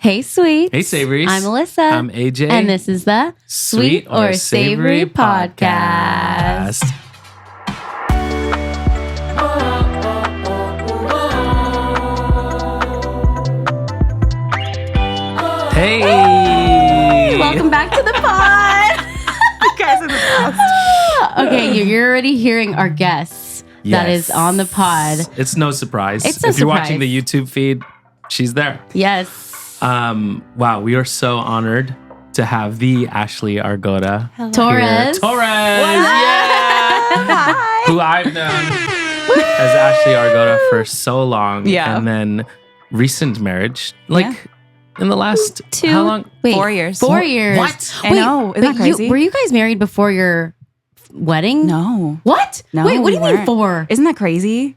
Hey, Sweet. Hey, Savory. I'm Alyssa. I'm AJ. And this is the Sweet or Savory podcast. Hey. Welcome back to the pod. You guys are the best. Okay, you're already hearing our guests that is on the pod. It's no surprise. It's no if you're surprise. watching the YouTube feed, she's there. Yes. Wow, we are so honored to have the Ashley Argota Torres. Yeah. Who I've known as Ashley Argota for so long. Yeah. And then recent marriage. In the last how long? 4 years. 4 years. What? I know. Isn't that crazy? Were you guys married before your wedding? No. What? No, Wait, what do you we mean weren't. 4? Isn't that crazy?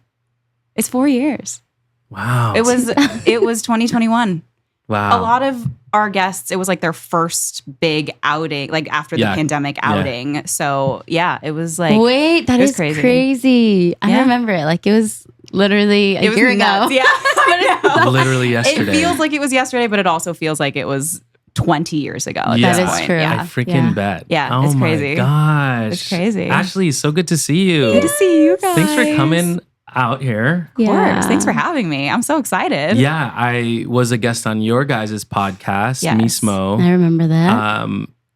It's 4 years. Wow. It was 2021. Wow. A lot of our guests, it was like their first big outing, like after the pandemic outing. So yeah, it was like Wait, that it was is crazy. I Yeah. remember it. Like it was literally a year nuts. ago. Yeah. I know. Literally yesterday. It feels like it was yesterday, but it also feels like it was 20 years ago. At Yeah. this That is point. true. I Yeah. freaking bet. Yeah, Oh it's crazy. my gosh. It's crazy. Ashley, so good to see you. Good to see you guys. Thanks for coming out here. Of course. Thanks for having me. I'm so excited. Yeah, I was a guest on your guys' podcast, Yes. Mismo. I remember that.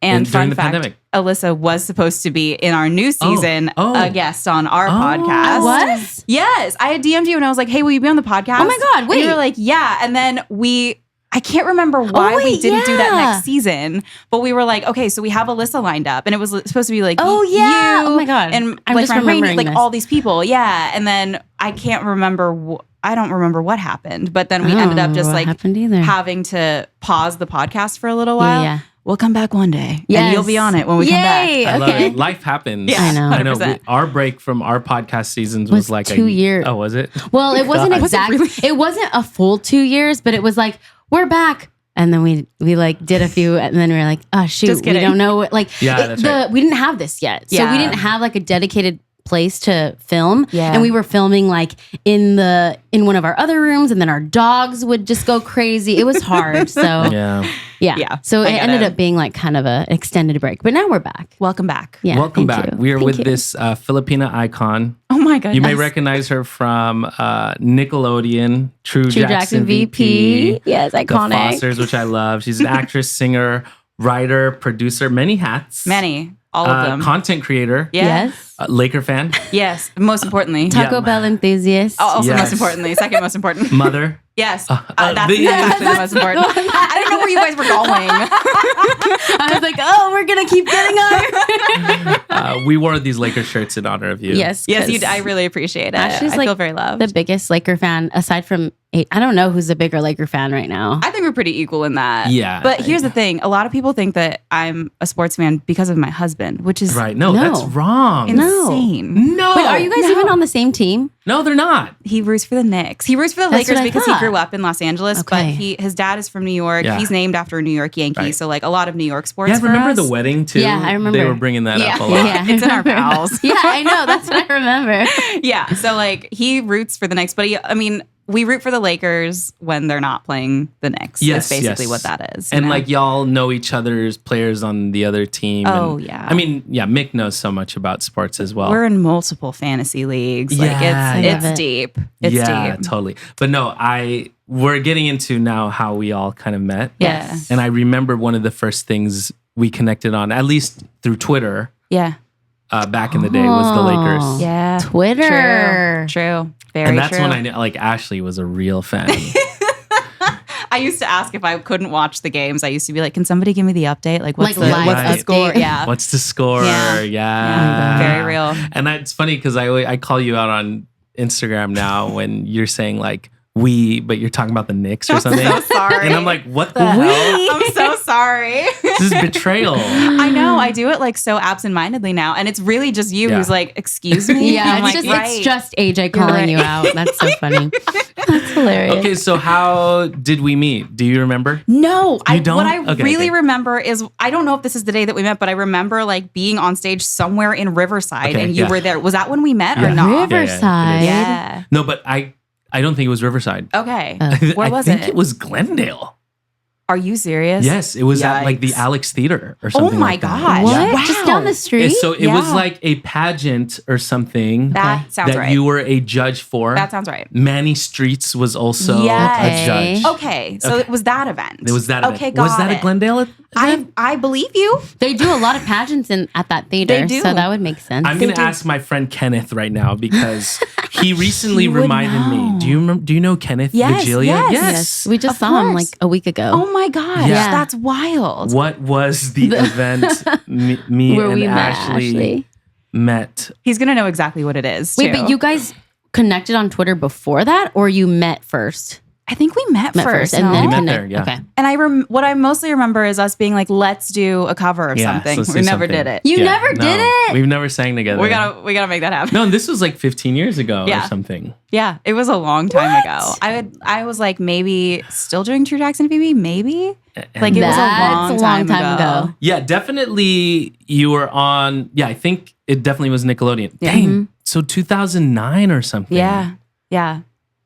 And during fun the fact, pandemic. Alyssa was supposed to be in our new season Oh. a guest on our podcast. Was? Yes. I had DM'd you and I was like, hey, will you be on the podcast? Oh my God, wait. And you were like, yeah. And then I can't remember why we wait, didn't do that yeah. next season, but we were like, okay, so we have Alyssa lined up and it was supposed to be like, Oh, yeah. you Oh my God. and I'm like just my friend, remembering like this. all these people. Yeah. And then I can't remember. I don't remember what happened, but then we I don't ended up remember just what like happened either. having to pause the podcast for a little while. Yeah. We'll come back one day Yes. and you'll be on it when we come back. Yay. I love Okay. it. Life happens. Yeah, I know. I know. 100%. Our break from our podcast seasons Was was like 2 years. Oh, was it? Well, it wasn't God. Was it exact. really? It wasn't a full 2 years, but it was like, we're back. And then we like did a few, and then we were like, oh shoot, Just we kidding. don't know what like. Yeah, that's right. We didn't have this yet, so Yeah. we didn't have like a dedicated place to film. Yeah. And we were filming like in one of our other rooms, and then our dogs would just go crazy. It was hard. So Yeah. Yeah, So I it get ended it. up being like kind of an extended break, but now we're back. Welcome back. Yeah. Welcome thank back. you. We are Thank with you. this Filipina icon. Oh my goodness. You may recognize her from Nickelodeon, True Jackson VP. Yes, The iconic. Fosters, which I love. She's an actress, singer, writer, producer, many hats. Many. All of them. Content creator. Yeah. Yes. Laker fan. Yes. Most importantly. Taco Yeah. Bell enthusiast. Also Yes. most importantly. Second most important. Mother. Yes. the- That's actually the most important. I didn't know where you guys were going. I was like, oh, we're gonna keep getting on. We wore these Laker shirts in honor of you. Yes, Yes, because I really appreciate it. Ashley's I like feel very loved. the biggest Laker fan aside from I don't know who's the bigger Laker fan right now. I think we're pretty equal in that. Yeah. But here's the thing. A lot of people think that I'm a sports fan because of my husband, which is Right. No, No. that's wrong. insane. No. Wait, are you guys even on the same team? No, they're not. He roots for the Knicks. He roots for the That's Lakers what I because thought. he grew up in Los Angeles, Okay. but his dad is from New York. Yeah. He's named after a New York Yankee. Right. So like a lot of New York sports Yeah, for remember us. the wedding too? Yeah, I remember. They were bringing that Yeah. up a lot. Yeah, It's in our I remember. pals. Yeah, I know. That's what I remember. Yeah. So like he roots for the Knicks, but we root for the Lakers when they're not playing the Knicks. Yes, That's basically yes. what that is. And you know? like y'all know each other's players on the other team. Oh, and- yeah. I mean, yeah, Mick knows so much about sports as well. we're in multiple fantasy leagues. Like Yeah, I love it's it. deep. It's yeah, deep. totally. But no, we're getting into now how we all kind of met. Yeah. And I remember one of the first things we connected on, at least through Twitter, Yeah. back in the day, was the Lakers. Oh. Yeah. Twitter. True. Very And that's true. when I knew, like, Ashley was a real fan. I used to ask if I couldn't watch the games. I used to be like, can somebody give me the update? Like, what's, Like live the score? update. Yeah. What's the score? Yeah. Yeah. Very real. And it's funny because I call you out on Instagram now when you're saying like but you're talking about the Knicks or something. So sorry. And I'm like, what the hell? I'm so sorry. This is betrayal. I know. I do it like so absentmindedly now. And it's really just you Yeah. who's like, excuse me? Yeah, I'm it's like, just right. it's just AJ calling right. you out. That's so funny. That's hilarious. Okay, so how did we meet? Do you remember? No, You don't? what I Okay, really okay. remember is I don't know if this is the day that we met, but I remember like being on stage somewhere in Riverside Okay, and you yeah. were there. Was that when we met Yeah. or not? Riverside. Yeah. No, but I don't think it was Riverside. Okay. Oh. Where I was think it? it was Glendale. Are you serious? Yes, it was at like the Yikes. Alex Theater or something. Oh my like that. gosh. What? Yeah. Just down the street? So it was like a pageant or something That sounds that right. you were a judge for. That sounds right. Manny Streets was also Yes. a judge. Okay, so it was that event. It was that event. Okay, got Was that it. a Glendale event? I believe you. They do a lot of pageants at that theater. They do. So that would make sense. I'm going to ask my friend Kenneth right now because he recently He would reminded know. me. Do you know Kenneth Yes, Vigilia? yes. We just Of saw him like course. a week ago. Oh my gosh, Yeah. that's wild. What was the event me Where and we met Ashley met? He's gonna know exactly what it is. Wait, too. but you guys connected on Twitter before that, or you met first? I think we met first, and no? then We met connect. there, yeah. Okay. And what I mostly remember is us being like, let's do a cover of Yeah, something. let's We do never something. did it. You Yeah, never no, did it? We've never sang together. We gotta make that happen. No, and this was like 15 years ago Yeah. or something. Yeah, it was a long time ago. I was like maybe still doing True Jackson Phoebe, maybe. Like it was That's a long time ago. Yeah, definitely you were on. Yeah, I think it definitely was Nickelodeon. Yeah. Dang. So 2009 or something. Yeah, yeah.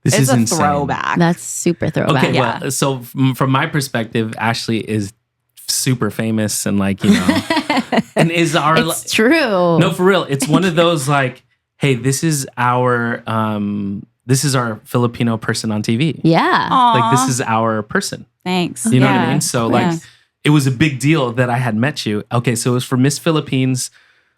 This It's is a insane. throwback. That's super throwback. Okay, Yeah. well, so from my perspective, Ashley is super famous and like, you know, and is our It's true. no, for real. It's one of those like, hey, this is our Filipino person on TV. Yeah. Aw, Like this is our person. thanks. You know what I Yeah. mean? So like Yeah. it was a big deal that I had met you. Okay, so it was for Miss Philippines.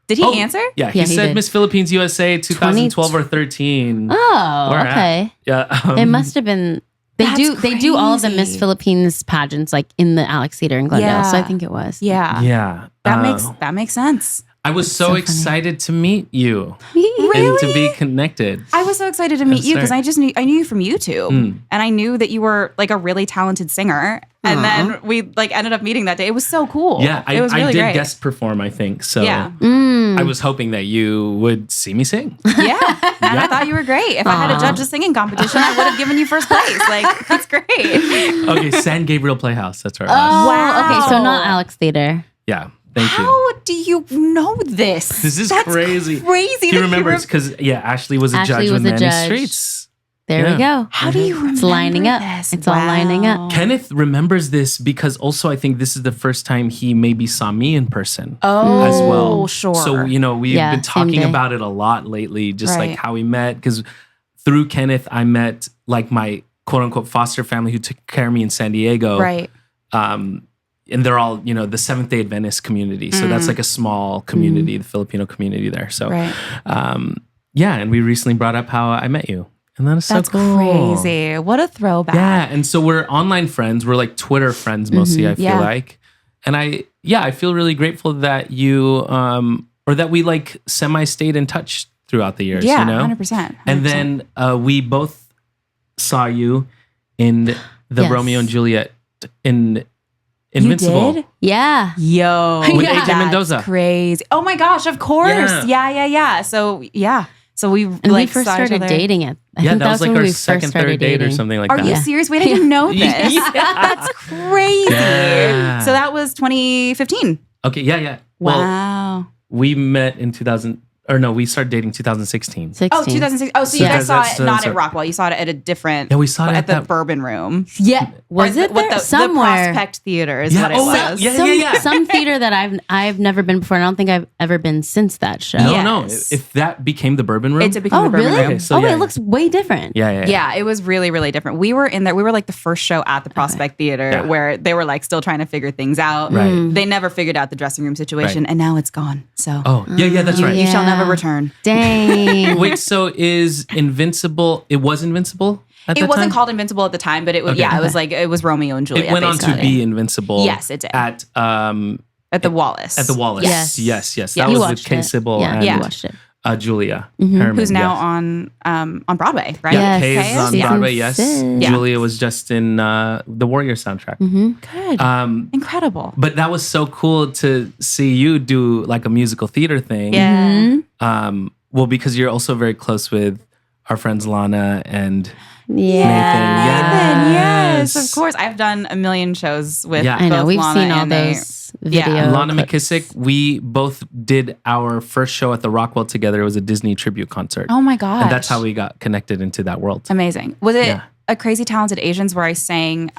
Did he Oh, answer? Yeah, Yeah, he he said did. Miss Philippines USA 2012 or 13. Oh, Where at? okay. Yeah. It must have been. They That's do all of the Miss crazy. Philippines pageants like in the Alex Theater in Glendale. Yeah. So I think it was. Yeah. Yeah. That makes sense. I was so, so funny. excited to meet you Really? and to be connected. I was so excited to meet Yes, you because sir. I knew you from YouTube Mm. and I knew that you were like a really talented singer. And then we like ended up meeting that day. It was so cool. Yeah, it was really I did great. guest perform, I think. So Yeah. Mm. I was hoping that you would see me sing. Yeah. And I Yeah. thought you were great. If I had to judge a singing competition, I would have given you first place. Like, that's great. Okay, San Gabriel Playhouse. That's where it was. Oh, Wow. okay. So not Alex Theater. Yeah, thank you. How do you know this? This is That's crazy. Crazy. He that remembers because, Ashley was a Ashley judge was with a Manny judge. Streets. There Yeah. we go. How do you remember It's lining up. this? It's all lining up. Kenneth remembers this because also I think this is the first time he maybe saw me in person. Oh, As well. sure. So, we've Yeah, been same talking day. about it a lot lately, just like Right. how we met. Because through Kenneth, I met like my quote unquote foster family who took care of me in San Diego. Right. And they're all, the Seventh day Adventist community. So that's like a small community, the Filipino community there. So, Right. and we recently brought up how I met you. And that is That's so cool. crazy. What a throwback. Yeah, and so we're online friends. We're like Twitter friends mostly. I feel Yeah. like, and I feel really grateful that you or that we like semi stayed in touch throughout the years. Yeah, 100%. 100%. And then we both saw you in the Yes. Romeo and Juliet in Invincible. You did? Yeah. Yo. With Yeah. AJ That's Mendoza. crazy. Oh my gosh, of course. Yeah. Yeah. So we And like we first saw each started other. dating it. I Yeah, think that was like when our we second, first started third date or dating. something like Are that. you serious? Wait, I didn't know this. Yeah. That's crazy. Yeah. So that was 2015. Okay, yeah. Well, Wow. we met in 2000, or no, we started dating 2016. 16. Oh, 2006. Oh, so you Yeah. guys saw That's- it not that's- at Rockwell. You saw it at a different. Yeah, we saw it at at the that- Bourbon Room. Yeah. Was Or it what there? the Somewhere. Prospect Theater is Yeah. what it Oh, was. yeah. Some theater that I've never been before. And I don't think I've ever been since that show. No. Yes. If that became the Bourbon Room, It's become Oh, the Bourbon really? Room. Okay, so yeah. it looks way different. yeah. Yeah, it was really, really different. We were in there. We were like the first show at the Prospect Theater Yeah. where they were like still trying to figure things out. Right. They never figured out the dressing room situation, Right. and now it's gone. So Oh, yeah, that's right. you shall Yeah. never return. Dang. Wait, so is Invincible? It was Invincible at It that wasn't time? called Invincible at the time, but it was Okay. it was like it was Romeo and Juliet. It went on to basically. be Invincible. Yes, it did. At at the Wallace. at the Wallace. Yes. Yes. Yeah. That You was with watched Kay it. Sybil Yeah, and you watched it. Julia Mhm. Herman. who's now yes. on Broadway, right? Yes. Kay's Kay is? on Yeah. Broadway. Yes. Season 6. Julia was just in the Warrior soundtrack. Good. Incredible. But that was so cool to see you do like a musical theater thing. Yeah. Well, because you're also very close with our friends Lana and Yeah. Nathan, yes, Yes. of course. I've done a million shows with Yeah. I know. both We've Lana seen all and they- those videos. Lana McKissick. We both did our first show at the Rockwell together. It was a Disney tribute concert. Oh my gosh. And that's how we got connected into that world. Amazing. Was it Yeah. a Crazy Talented Asians where I sang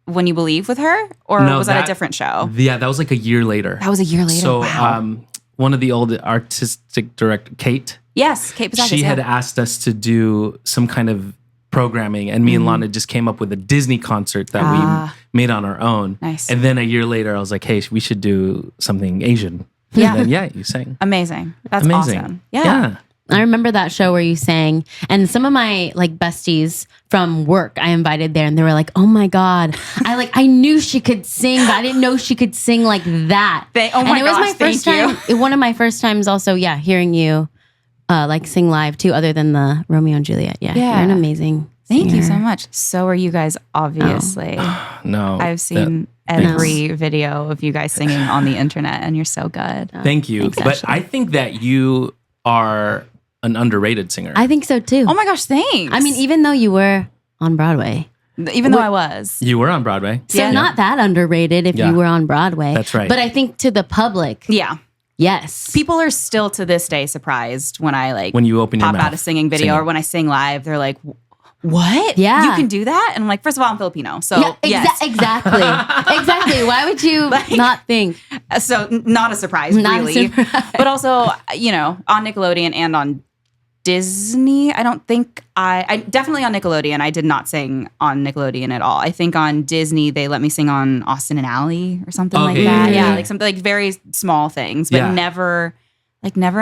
When You Believe with her? Or No, was that a different show? Yeah, that was like a year later. That was a year later. So Wow. one of the old artistic director, Kate, Yes, Kate Pasakis. she had asked us to do some kind of programming, and me and Lana just came up with a Disney concert that we made on our own. Nice. And then a year later, I was like, hey, we should do something Asian. Yeah. And then, you sang. Amazing. That's Amazing. awesome. Yeah. I remember that show where you sang, and some of my like besties from work I invited there, and they were like, "Oh my god, I knew she could sing, but I didn't know she could sing like that." Oh my and it was gosh, my first thank time. One of my first times, also, hearing you like sing live too, other than the Romeo and Juliet. Yeah, Yeah. you're an amazing. Thank you singer. so much. So are you guys, obviously. No. I've seen every video of you guys singing on the internet, and you're so good. Thank you. Thanks, But Ashley. I think that you are an underrated singer. I think so too. Oh my gosh, thanks. I mean, even though you were on Broadway, even though I was. You were on Broadway. so Yeah. not that underrated if Yeah. you were on Broadway. That's right. But I think to the public, Yeah. yes. People are still to this day surprised when I When you open your pop mouth. out a singing video singing. or when I sing live. They're like, what? Yeah. You can do that? And I'm like, first of all, I'm Filipino. So, Yeah, yes. exactly. Exactly. Why would you not think? So, not a surprise, Not a really. surprise. But also, on Nickelodeon and on Disney, I don't think I definitely on Nickelodeon, I did not sing on Nickelodeon at all. I think on Disney, they let me sing on Austin and Ally or something like Okay, that. yeah. Yeah, like something like very small things, but Yeah. never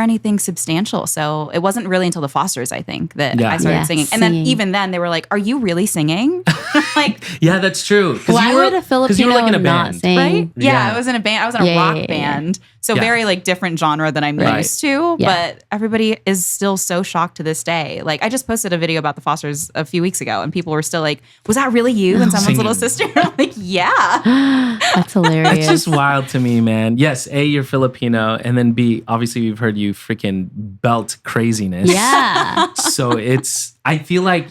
anything substantial. So it wasn't really until the Fosters, I think, that Yeah. I started Yeah, singing. And then singing. even then they were like, are you really singing? Like, Yeah, that's true. 'Cause Why you were, would a 'cause you Filipino were like in a not band. sing? right? Yeah, Yeah. I was in a band. I was in a Yeah, rock yeah, yeah. band. So Yeah. very like different genre than I'm Right. used to. Yeah. But everybody is still so shocked to this day. Like I just posted a video about the Fosters a few weeks ago, and people were still like, "Was that really you and someone's little Singing. sister?" I'm like, "Yeah." That's hilarious. It's just wild to me, man. Yes, A, you're Filipino, and then B, obviously we've heard you freaking belt craziness. yeah. So I feel like,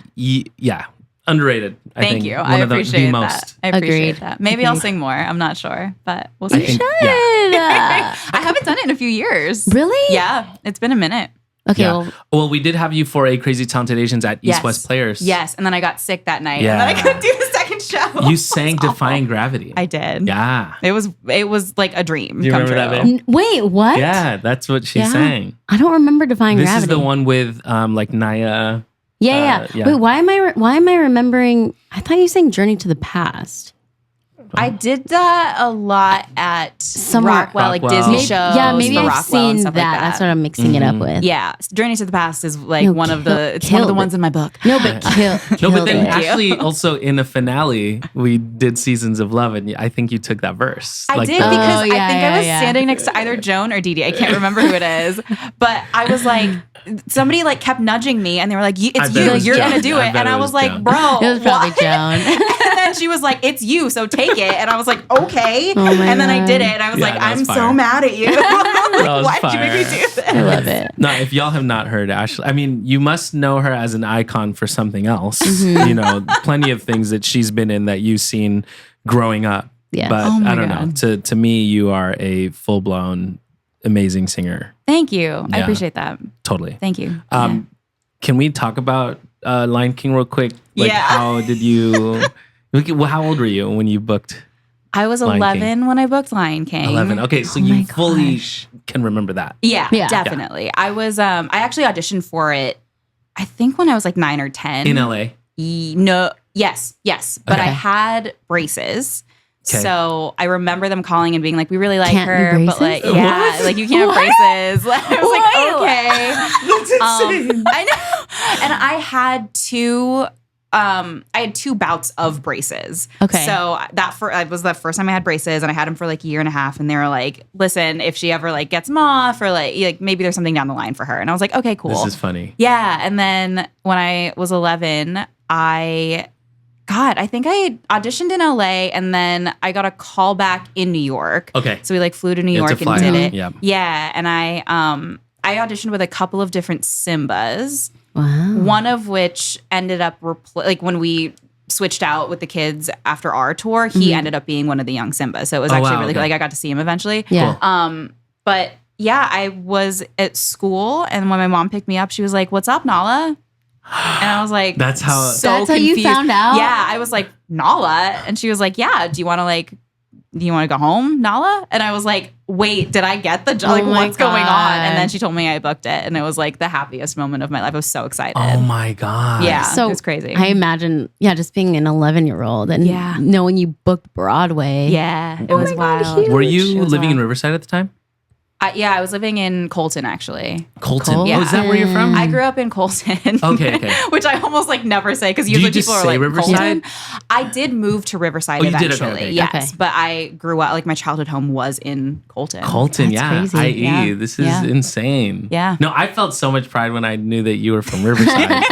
underrated. I Thank think. you. One I of the appreciate that. most. I appreciate Agreed. that. Maybe I'll Agreed. sing more. I'm not sure, but we'll I see. think, yeah. I haven't done it in a few years. Really? Yeah, it's been a minute. Okay. Yeah. Well, Well, we did have you for a Crazy Talented Asians at East Yes. West Players. Yes, and then I got sick that night, Yeah. and then I couldn't do the second show. You sang It was awful. Defying Gravity. I did. Yeah. It was like a dream Do you come remember true. that, babe? wait, what? Yeah, that's what she Yeah. sang. I don't remember Defying This Gravity. is the one with like Naya. Yeah. yeah. Wait, why am I remembering? I thought you sang Journey to the Past. I did that a lot at Somewhere- Rockwell, like Rockwell. Disney Maybe- shows. Yeah, maybe the I've Rockwell and seen stuff that. like that. That's what I'm mixing it up with. Yeah, Journey to the Past is like No, one of the. It's one of killed the it. ones in my book. No, but No, but killed then it. actually also in a finale, we did Seasons of Love, and I think you took that verse. I Like did the- because Oh, I yeah, think yeah, I was yeah. standing next to either Joan or Dee Dee. I can't remember who it is, but I was like, somebody like kept nudging me, and they were like, I "It's bet it you. was You're Joan. gonna do I it." bet And it I was was like, Joan. "Bro, It was probably what?" Joan. And then she was like, "It's you, so take it." And I was like, "Okay." Oh my and then I God. did it, and I was Yeah, like, that was "I'm fire. so mad at you. was Why did you make me fire. do this?" I love it. No, if y'all have not heard Ashley, I mean, you must know her as an icon for something else. Mm-hmm. You know, plenty of things that she's been in that you've seen growing up. Yeah. But Oh my I don't God. know. To me, you are a full blown amazing singer. Thank you. I Yeah. appreciate that. Totally. Thank you. Can we talk about Lion King real quick? Like, Yeah. how did you? Well, how old were you when you booked I was Lion 11 when I booked Lion King. 11? Okay, so Oh you my fully gosh. can remember that. Yeah, Yeah. definitely. I was I actually auditioned for it I think when I was like 9 or 10. In LA. No, yes. But Okay. I had braces. Okay. So I remember them calling and being like, "We really like Can't do her, but braces? like, yeah, like you can't have braces." I was like, "Okay." That's insane. I know. And I had two bouts of braces. Okay. So that was the first time I had braces, and I had them for like a year and a half. And they were like, "Listen, if she ever like gets them off, or like maybe there's something down the line for her." And I was like, "Okay, cool." This is funny. Yeah. And then when I was 11, I think I auditioned in LA, and then I got a call back in New York. Okay. So we like flew to New You had York to fly and did out. it. Yeah. Yeah. And I auditioned with a couple of different Simbas, Wow. one of which ended up like when we switched out with the kids after our tour, he ended up being one of the young Simbas. So it was Oh, actually wow, really okay. like I got to see him eventually. Yeah. Cool. But yeah, I was at school, and when my mom picked me up, she was like, "What's up, Nala?" And I was like, That's how you found out? Yeah. I was like, Nala. And she was like, yeah, do you want to go home, Nala? And I was like, wait, did I get the job? Like, what's going on? And then she told me I booked it. And it was like the happiest moment of my life. I was so excited. Oh my God. Yeah. So it was crazy. I imagine, just being an 11-year-old and knowing you booked Broadway. Yeah. It was wild. huge. Were you living in wild. Riverside at the time? I was living in Colton, actually. Colton. Yeah. Oh, is that where you're from? I grew up in Colton. Okay. Which I almost like never say because you usually just people are say like Riverside? Colton. I did move to Riverside Oh, you did? eventually. Okay. Yes, Okay. but I grew up like my childhood home was in Colton. Colton, That's crazy. IE. Yeah. This is Yeah. insane. Yeah. No, I felt so much pride when I knew that you were from Riverside.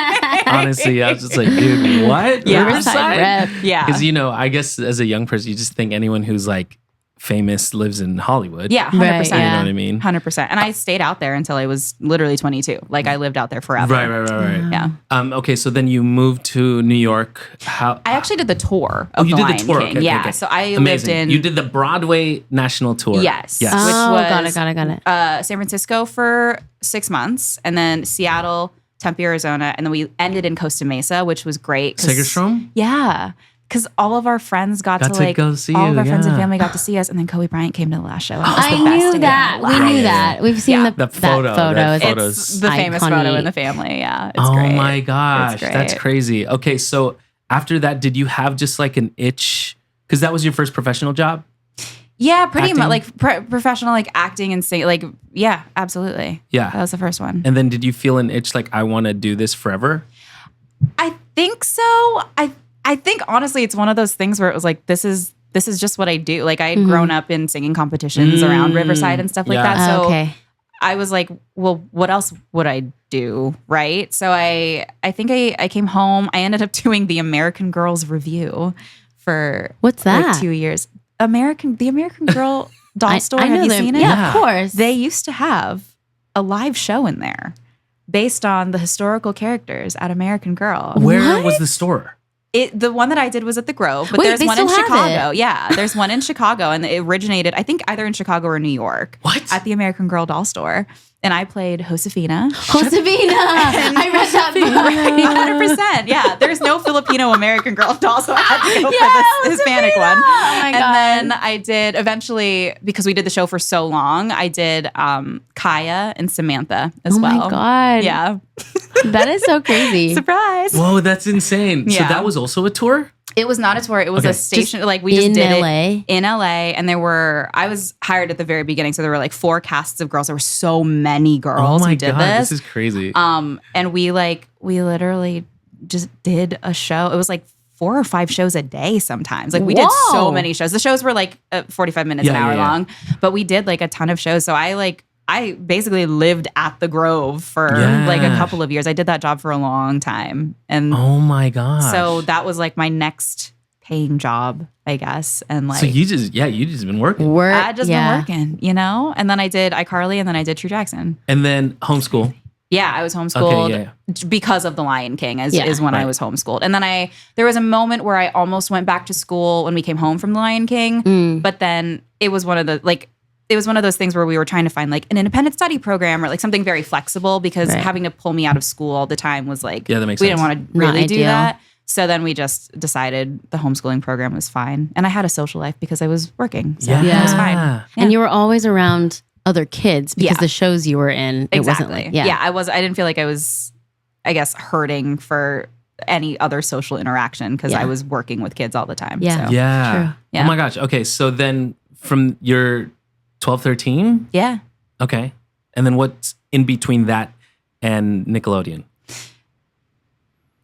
Honestly, I was just like, dude, what? Yeah. Riverside rep. Yeah. Because, I guess as a young person, you just think anyone who's like famous lives in Hollywood. Yeah, 100%. Right, You know what I mean? 100%. And I stayed out there until I was literally 22. Like I lived out there forever. Right. Yeah. Okay, so then you moved to New York. How? I actually did the tour of you The did Lion the tour. King. Okay, yeah. okay. So I Amazing. lived in You did the Broadway national tour. Yes. Yes. Which Oh, was got it. San Francisco for 6 months, and then Seattle, Tempe, Arizona, and then we ended in Costa Mesa, which was great. Segerstrom? Yeah. Because all of our friends got to like go see all you, of our friends and yeah. family got to see us, and then Kobe Bryant came to the last show. And it was I the best knew thing that. ever. We Wow. knew that. We've seen Yeah. the photo, that that photo. photo. It's the famous iconic. photo in the family. Yeah, it's Oh great. my gosh, It's great. that's crazy. Okay, so after that, did you have just like an itch? Because that was your first professional job? Yeah, pretty Acting? much like professional, like acting and singing. Like, yeah, absolutely. Yeah. That was the first one. And then did you feel an itch like, I want to do this forever? I think so. I think honestly, it's one of those things where it was like, this is just what I do. Like I had grown up in singing competitions around Riverside and stuff like Yeah. that. So Okay. I was like, well, what else would I do? Right. So I think I came home. I ended up doing the American Girls Review for What's that? like 2 years. The American Girl doll store. Have you them. seen it? Yeah, of course. They used to have a live show in there based on the historical characters at American Girl. Where What? was the store? The one that I did was at the Grove, but Wait, there's they one in still have Chicago. Yeah, there's one in Chicago, and it originated, I think, either in Chicago or New York. What? At the American Girl doll store. And I played Josefina. Josefina. I read that book. 100%. Yeah, there's no Filipino American Girl doll, so I had to go Yeah, for the Hispanic one. Oh my God. And then I did eventually, because we did the show for so long, I did Kaya and Samantha as Oh well. my God. Yeah. That is so crazy. Surprise. Whoa, that's insane. So Yeah. that was also a tour? It was not a tour. It was Okay. a station. Like we just in did LA? it in LA, and I was hired at the very beginning, so there were like 4 casts of girls. There were so many girls Oh my who did God, this. this is crazy. And we literally just did a show. It was like 4 or 5 shows a day sometimes. Like we did so Whoa. many shows. The shows were like 45 minutes, an Yeah, hour yeah, yeah. long, but we did like a ton of shows. So I basically lived at the Grove for like a couple of years. I did that job for a long time. And Oh my gosh. so that was like my next paying job, I guess. And like, So you just been working. I just been working, you know? And then I did iCarly, and then I did True Jackson. And then homeschool. Yeah, I was homeschooled Okay, because of The Lion King is when Right. I was homeschooled. And then there was a moment where I almost went back to school when we came home from The Lion King. But then it was one of those things where we were trying to find like an independent study program or like something very flexible because Right. having to pull me out of school all the time was like, Yeah, that makes we sense. didn't want to Not really do ideal. that. So then we just decided the homeschooling program was fine. And I had a social life because I was working. So Yeah. that was fine. Yeah. And you were always around other kids because Yeah. the shows you were in, it wasn't like, I didn't feel like I was, I guess, hurting for any other social interaction because I was working with kids all the time. Yeah. So, Yeah. True. Yeah. Oh my gosh. Okay. So then from your 12, 13? yeah. Okay. And then what's in between that and Nickelodeon?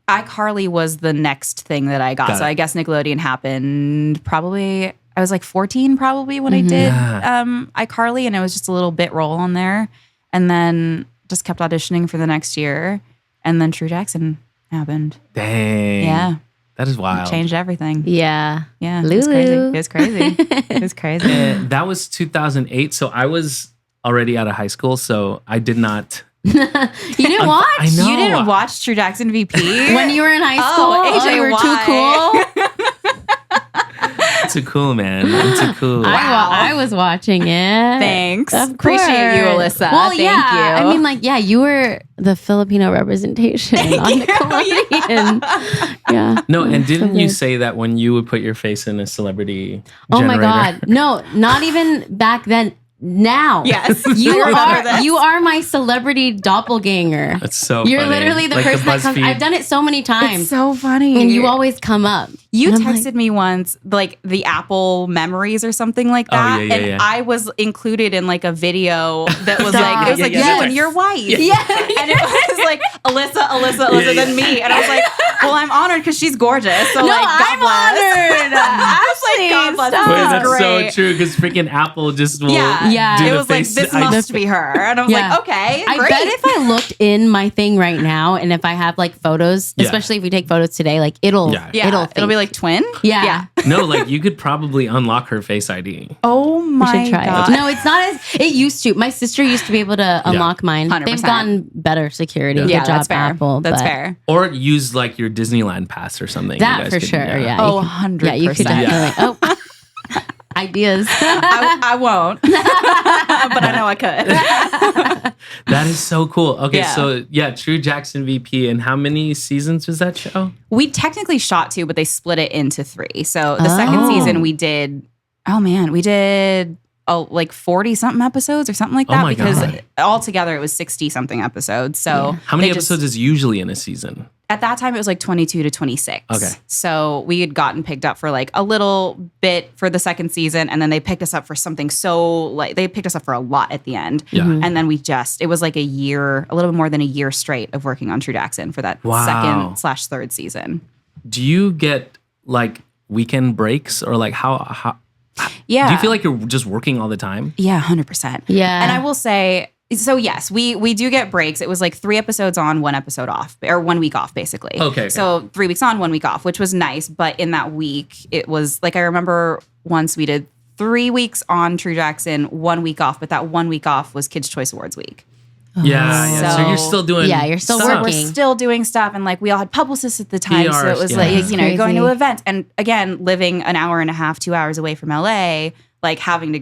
iCarly was the next thing that I got. Got So it. I guess Nickelodeon happened probably, I was like 14 probably when I did Yeah. iCarly, and it was just a little bit role on there. And then just kept auditioning for the next year. And then True Jackson happened. Dang. Yeah. That is wild. Changed everything. Yeah. Yeah. It was Lulu. crazy. It was crazy. That was 2008. So I was already out of high school. So I did not. You didn't watch? I know. You didn't watch True Jackson VP? When you were in high school? AJ, you were why? too cool? too cool, man. I'm too cool. I was watching it. Thanks. Of Appreciate you, course. Alyssa. Well, Thank yeah. you. I mean, like, yeah, you were the Filipino representation on Nickelodeon. Yeah. No, and didn't So you good. say that when you would put your face in a celebrity Oh my generator? God. No, not even back then. Now. Yes. You I remember are this. you are my celebrity doppelganger. That's so You're funny. literally the Like person that comes. BuzzFeed- I've done it so many times. It's so funny. and you always come up. You And I'm texted like, me once, like the Apple memories or something like Oh, that, yeah, and yeah. I was included in like a video that was Stop. like, it was Yeah, like yeah, you yeah. and your wife, Yeah. and it was like Alyssa, Yeah, then me, and I was like, well, I'm honored because she's gorgeous, so No, like, God I'm bless. honored. I was like, God bless. Stop. Wait, This is that's so great. true because freaking Apple just will Yeah, do it the was like face. this I- must be her, and I was Yeah. like, okay, I great. bet if I looked in my thing right now, and if I have like photos, Yeah. especially if we take photos today, like it'll Yeah. it'll think- be like twin. Yeah. No, like you could probably unlock her Face ID. Oh We my should try God. it. No, it's not as it used to. My sister used to be able to unlock mine. 100%. They've gotten better security. Yeah. Good Yeah, job, that's fair. Apple. That's but fair. Or use like your Disneyland pass or something. You That guys for could- sure. Yeah. Oh, you could- Yeah, you could 100%. definitely. Oh, ideas. I won't, but I know I could. That is so cool. Okay, Yeah. so yeah, True Jackson VP. And how many seasons was that show? We technically shot 2, but they split it into 3. So the second Oh. season we did, like 40 something episodes or something like Oh that, my because God. altogether it was 60 something episodes. So Yeah. How many they just- episodes is usually in a season? At that time it was like 22 to 26. Okay. So we had gotten picked up for like a little bit for the second season, and then they picked us up for something they picked us up for a lot at the end. Yeah. Mhm. And then it was like a little bit more than a year straight of working on True Jackson for that Wow. second/third season. Do you get like weekend breaks or like how Yeah. do you feel like you're just working all the time? Yeah, 100%. Yeah. And I will say, so yes, we do get breaks. It was like 3 episodes on, 1 episode off, or 1 week off, basically. Okay. So 3 weeks on, 1 week off, which was nice. But in that week, it was like, I remember once we did 3 weeks on True Jackson, 1 week off, but that 1 week off was Kids' Choice Awards week. Yeah. So you're So- still doing Yeah, you're still So stuff. we're working. still doing stuff, and like we all had publicists at the time, so it PRs, was yeah. like, That's you know, you're going to crazy. events, and again, living an hour and a half, 2 hours away from LA, like having to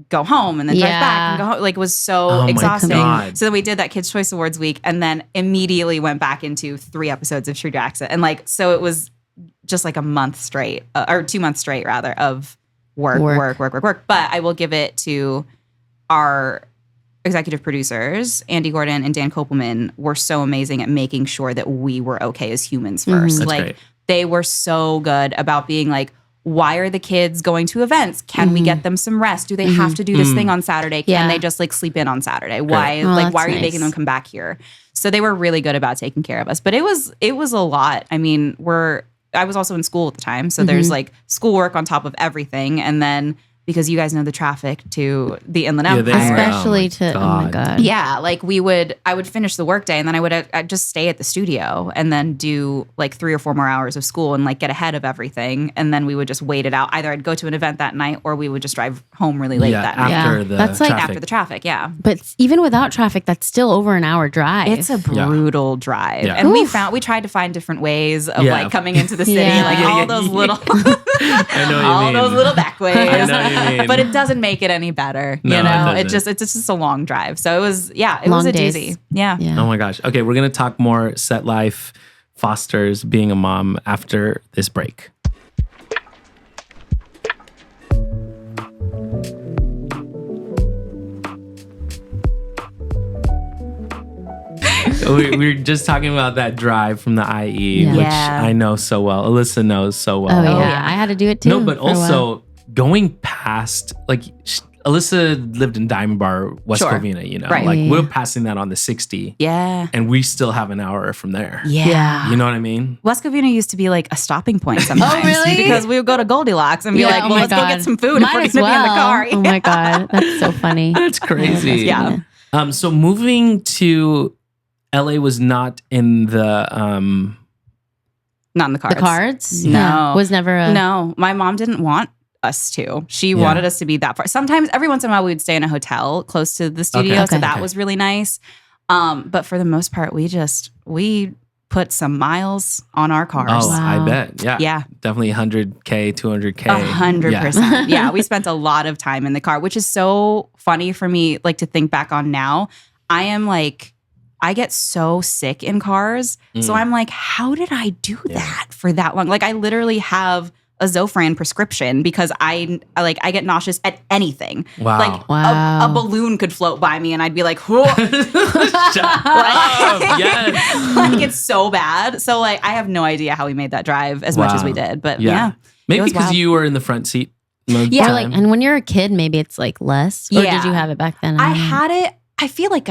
go home and then drive Yeah. back and go home, like was so Oh my exhausting. God. So then we did that Kids' Choice Awards week, and then immediately went back into 3 episodes of True Jackson, and like so it was just like a month straight, or 2 months straight rather, of work. But I will give it to our executive producers, Andy Gordon and Dan Kopelman, were so amazing at making sure that we were okay as humans first. That's Like great. they were so good about being like, why are the kids going to events? Can we get them some rest? Do they have to do this thing on Saturday? Can Yeah. they just like sleep in on Saturday? Why Oh, like why that's are you nice. making them come back here? So they were really good about taking care of us. But it was a lot. I mean, I was also in school at the time, so there's like schoolwork on top of everything, and then because you guys know the traffic to the Inland Yeah, Empire. they are. Especially Oh my to oh my God. god. Yeah, like I would finish the workday, and then I'd just stay at the studio and then do like 3 or 4 more hours of school and like get ahead of everything, and then we would just wait it out. Either I'd go to an event that night, or we would just drive home really late Yeah, that night. after Yeah. the That's like traffic. After the traffic, yeah. But even without traffic, that's still over an hour drive. It's a brutal drive. Yeah. And we Oof. tried to find different ways of Yeah. like coming into the city, Yeah. like Yeah, all yeah, those yeah. little I know what you all mean. those little back ways. I know what you mean. But it doesn't make it any better. No, you it know, doesn't. it's just a long drive. So it was it Long was a days. doozy. Yeah. yeah. Oh my gosh. Okay, we're going to talk more set life, Foster's, being a mom after this break. We're just talking about that drive from the IE, Yeah. which Yeah. I know so well. Alyssa knows so well. Oh yeah. yeah. I had to do it too. No, but for a while. also going past, like, Alyssa lived in Diamond Bar, West Sure. Covina, you know? Right. Like, Yeah. we're passing that on the 60, Yeah. and we still have an hour from there. Yeah. You know what I mean? West Covina used to be like a stopping point sometimes. Oh, really? Because we would go to Goldilocks and be like, oh well, my let's go God. get some food Might if we're as going to be in the well. car. Oh my god, that's so funny. That's crazy. Yeah. So moving to LA was not in the Not in the cards. The cards? No. Yeah. Was never a No, my mom didn't want us to. She wanted us to be that far. Sometimes, every once in a while, we would stay in a hotel close to the studio, Okay. so Okay. that was really nice. But for the most part, we put some miles on our cars. Oh, Wow. I bet. Yeah. Yeah. Definitely 100K, 200K. 100%. Yeah, we spent a lot of time in the car, which is so funny for me, like to think back on now. I get so sick in cars. So I'm like, how did I do that for that long? Like I literally have a Zofran prescription because I get nauseous at anything. Wow. Like Wow. a balloon could float by me and I'd be like, whoa. Shut up. Yes. Like it's so bad. So like I have no idea how we made that drive as much as we did. But yeah. Maybe it was because wild. you were in the front seat. most of the Yeah. Or like, time. and when you're a kid, maybe it's like less. Or Yeah. did you have it back then? I don't know. had it. I feel like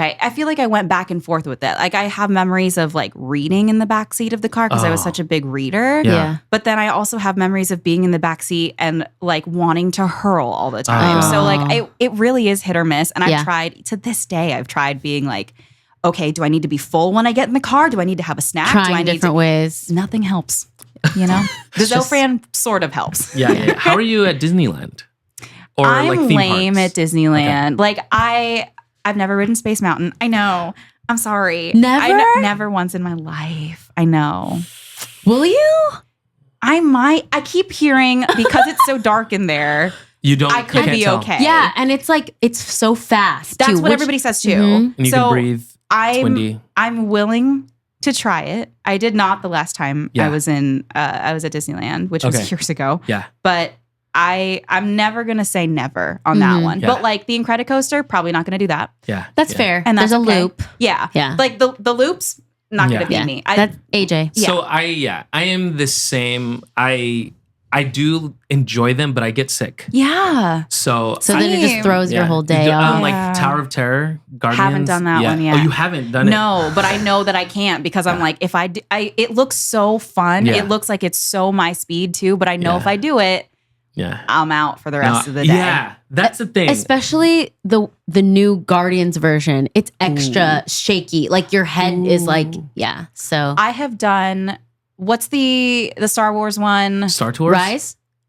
I went back and forth with it. Like I have memories of like reading in the back seat of the car because I was Oh. such a big reader. Yeah. Yeah. But then I also have memories of being in the back seat and like wanting to hurl all the time. Oh. So like it really is hit or miss. And Yeah. I've tried to this day. I've tried being like, okay, do I need to be full when I get in the car? Do I need to have a snack? do I Trying need different ways. Nothing helps. You know, the Zofran sort of helps. Yeah. How are you at Disneyland? Or I'm like theme lame parks? at Disneyland. Like I've never ridden Space Mountain. I know. I'm sorry. Never? Never once in my life. I know. Will you? I might. I keep hearing because it's so dark in there. You don't. I you could can't be tell. okay. Yeah. And it's like, it's so fast. That's too, what which- everybody says too. Mhm. And you so can breathe. It's I'm windy. I'm willing to try it. I did not the last time Yeah. I was at Disneyland, which Okay. was years ago. Yeah. But I'm never gonna say never on that Mhm. one. Yeah. But like the Incredicoaster, probably not gonna do that. Yeah. That's yeah. fair. And There's that's a okay. loop. Yeah. Yeah. Like the loops, not Yeah. gonna be Yeah. me. That's AJ. Yeah. So I am the same. I do enjoy them, but I get sick. Yeah. So So then it just Same. throws your whole day off. Like Yeah. Tower of Terror, Guardians. Haven't done that one yet. Oh, you haven't done it? No, but I know that I can't because I'm Yeah. like, if it looks so fun. Yeah. It looks like it's so my speed too, but I know Yeah. if I do it, Yeah. I'm out for the rest No, of the day. Yeah, that's the thing. Especially the new Guardians version. It's extra shaky. Like your head is like, yeah. So I have done, what's the Star Wars one? Star Tours.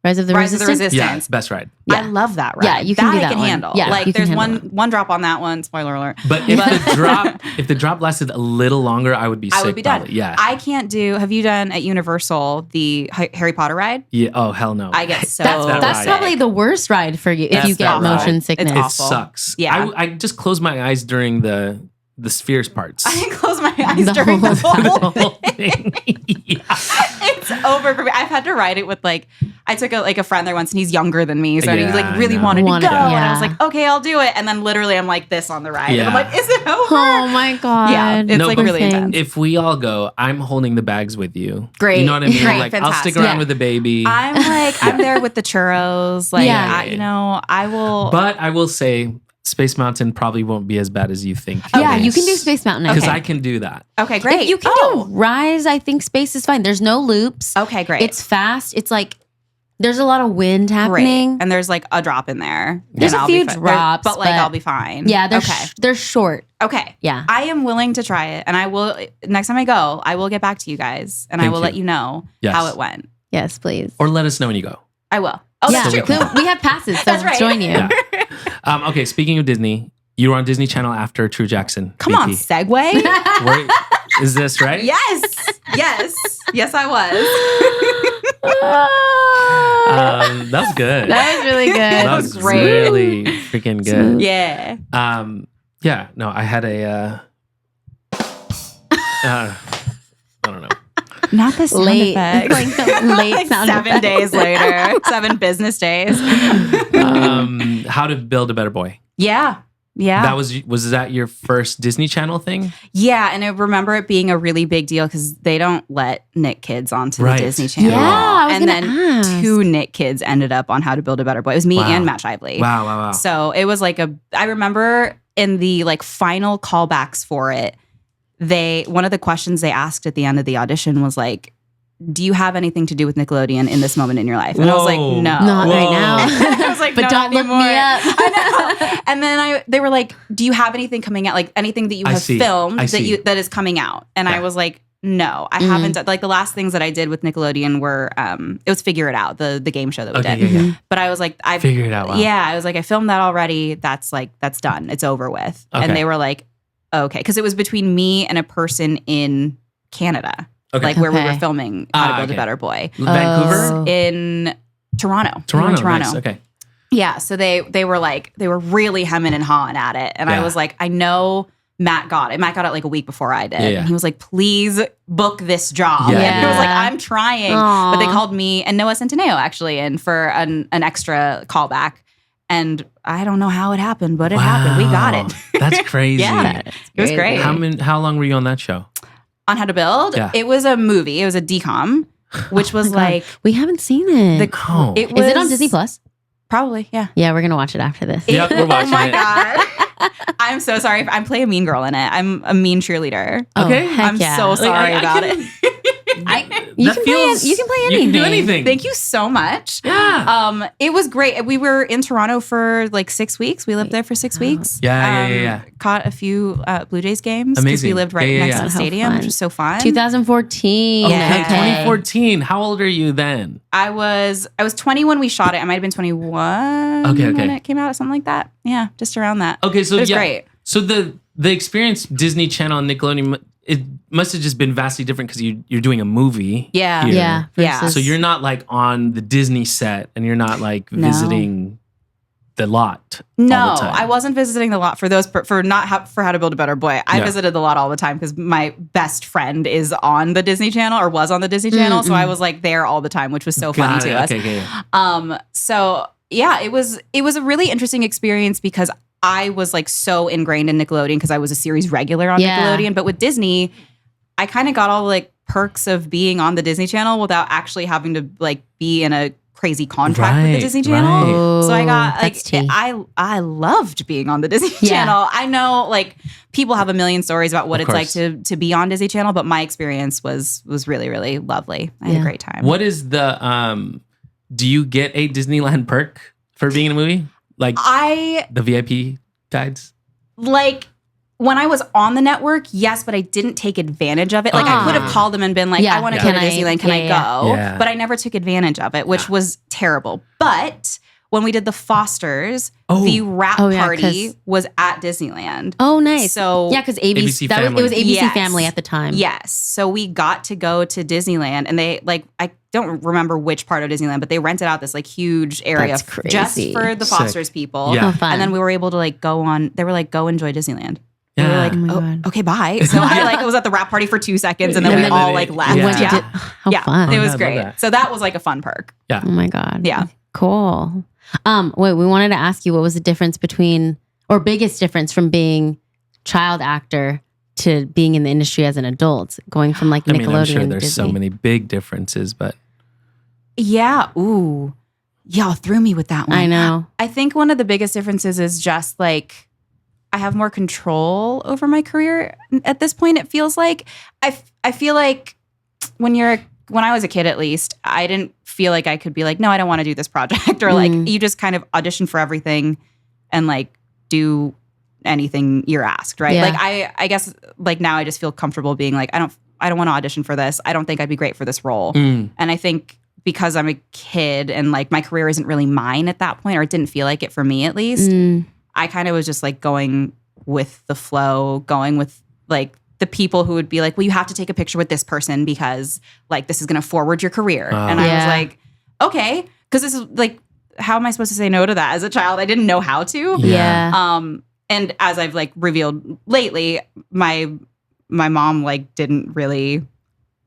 Rise of the Rise of the Resistance. Yeah, Resistance. best ride. Yeah. I love that ride. Yeah, you can do I that can one. handle. Yeah, like you can there's handle one drop on that one. Spoiler alert. But if the drop lasted a little longer, I would be sick. I would be done. probably. Yeah. I can't do. Have you done at Universal the Harry Potter ride? Yeah. Oh hell no. I get so. That's, That that's ride. probably the worst ride for you if That's you get that ride. motion sickness. It awful. sucks. Yeah. I just close my eyes during the spheres parts. I didn't close my eyes The during the whole whole The whole thing. thing. Yeah. It's over for me. I've had to ride it with I took a friend there once and he's younger than me. So he Yeah, really I know. wanted to go. And I yeah. was like, okay, I'll do it. And then literally I'm like this on the ride. And I'm Yeah. like, is it over? Oh my god! Yeah, it's No, like but really intense. If we all go, I'm holding the bags with you. Great. You know what I mean? Great, Like I'll fantastic. stick around Yeah. with the baby. I'm there with the churros. Like, Yeah. I will. But I will say Space Mountain probably won't be as bad as you think. Yeah, you can do Space Mountain. Because Okay. I can do that. Okay, great. If you can do Rise, I think Space is fine. There's no loops. Okay, great. It's fast. It's like there's a lot of wind great. happening. And there's like a drop in there. There's and a I'll few be fi- drops, but like but- I'll be fine. Yeah, they're okay. they're short. Okay. Yeah. I am willing to try it, and I will. Next time I go, I will get back to you guys, and I Thank will you. let you know Yes. how it went. Yes, please. Or let us know when you go. I will. Oh, yeah, that's true. So we have passes, so That's right. join you. Yeah. Okay, speaking of Disney, you were on Disney Channel after True Jackson. Come on, BP. segue. Is this right? Yes, yes, I was. That was good. That was really good. That was great. really freaking good. Yeah. Yeah, no, I had a I don't know. Not the sound Late, effects. like the late Like sound 7 effects. days later, 7 business days. How to Build a Better Boy. Yeah. That was that your first Disney Channel thing? Yeah, and I remember it being a really big deal because they don't let Nick kids onto Right. the Disney Channel. Yeah, I was and gonna then ask. 2 Nick kids ended up on How to Build a Better Boy. It was me Wow. and Matt Shively. Wow. So it was like I remember in the like final callbacks for it, one of the questions they asked at the end of the audition was like, do you have anything to do with Nickelodeon in this moment in your life? And I was like, Whoa. no. Not Whoa. right now. I was like, But "No, don't not look me anymore." up. I know. And then they were like, do you have anything coming out? Like anything that you I have see. filmed I see. that is coming out? And I Yeah. was like, no, I haven't done, like the last things that I did with Nickelodeon were, it was Figure It Out, the game show that we Okay, did. yeah. But I was like, Figure it out. Wow. yeah, I was like, I filmed that already. That's done. It's over with. Okay. And they were like, okay. Cause it was between me and a person in Canada, Okay. like where we Okay. were filming How to Build okay. a Better Boy Vancouver? in Toronto. We were in Toronto. Nice. Okay. Yeah, so they were really hemming and hawing at it, and I Yeah. was like, I know Matt got it. Matt got it like a week before I did, Yeah, yeah. and he was like, please book this job. Yeah. And I was like, Yeah. I'm trying, Aw. but they called me and Noah Centineo actually in for an extra callback, and I don't know how it happened, but it happened. We got Wow. it. That's crazy. Yeah. It was great. How long were you on that show? On How to Build. Yeah. It was a movie. It was a decom, which was Oh my God. like we haven't seen it. the. Oh. It was Is it on Disney Plus? Probably, yeah. Yeah, we're gonna watch it after this. Yep, we're watching Oh my it. God. I'm so sorry. I play a mean girl in it. I'm a mean cheerleader. Oh, Okay. heck I'm yeah. so sorry I about can- it. You That can feels- play. You can play You anything. can do anything. Thank you so much. Yeah. It was great. We were in Toronto for like 6 weeks. We lived there for 6 weeks. Yeah. Caught a few Blue Jays games because Amazing. we lived right Yeah, next yeah. to the How stadium, fun. which was so fun. 2014. Okay, Yeah. 2014. How old are you then? I was 20 when we shot it. I might have been 21 Okay. when it came out, something like that. Yeah, just around that. Okay, so It was yeah. great. So the experience Disney Channel and Nickelodeon, it must have just been vastly different because you're doing a movie. Yeah. here. Yeah. Yeah. versus- So you're not like on the Disney set and you're not like No. visiting the lot. No, all the time. I wasn't visiting the lot for those for not for How to Build a Better Boy. I Yeah. visited the lot all the time because my best friend is on the Disney Channel or was on the Disney Channel, so I was like there all the time, which was so funny Got to it. us. Okay. So yeah, it was a really interesting experience because I was like so ingrained in Nickelodeon because I was a series regular on Yeah. Nickelodeon, but with Disney, I kind of got all the like perks of being on the Disney Channel without actually having to like be in a crazy contract with the Right, Disney Channel. right. So I got like That's tea. I loved being on the Disney Yeah. Channel. I know like people have a million stories about what Of it's like course. to be on Disney Channel, but my experience was really really lovely. I had Yeah. a great time. What is the do you get a Disneyland perk for being in a movie? Like I the VIP guides? like when I was on the network, yes, but I didn't take advantage of it. Like I could have called them and been like, Yeah. I want to Yeah. go to Disneyland. Can I go? Yeah. But I never took advantage of it, which was terrible. But when we did the Fosters, Oh. the wrap Oh, yeah, party 'cause- was at Disneyland. Oh, nice. So yeah, because ABC. ABC It was Family. ABC Yes. Family at the time. Yes. So we got to go to Disneyland and they like, I don't remember which part of Disneyland, but they rented out this like huge area That's just crazy. for the Sick. Fosters people. Yeah. Oh, fun. And then we were able to like go on, they were like, go enjoy Disneyland. We were Yeah. like, Oh my oh, God. okay, bye. So I like was at the wrap party for 2 seconds and then And we then all it- like left. yeah. Went to Yeah. How Yeah, fun. it Oh, was I love great. that. So that was like a fun perk. Oh my God. Yeah. Cool. Wait, we wanted to ask you what was the difference between, or biggest difference from being child actor to being in the industry as an adult, going from like I Nickelodeon mean, I'm sure to there's Disney. so many big differences, but Yeah. Ooh. Y'all threw me with that one. I know. I think one of the biggest differences is just like I have more control over my career at this point. It feels like I feel like when I was a kid, at least, I didn't feel like I could be like, no, I don't want to do this project, or like you just kind of audition for everything and like do anything you're asked, right? Yeah. Like I guess like now I just feel comfortable being like I don't want to audition for this. I don't think I'd be great for this role, and I think because I'm a kid and like my career isn't really mine at that point, or it didn't feel like it for me at least. I kind of was just like going with the flow, going with like the people who would be like, well, you have to take a picture with this person because like this is going to forward your career. And I was Yeah. like, okay, because this is like, how am I supposed to say no to that as a child? I didn't know how to. Yeah. And as I've like revealed lately, my mom like didn't really.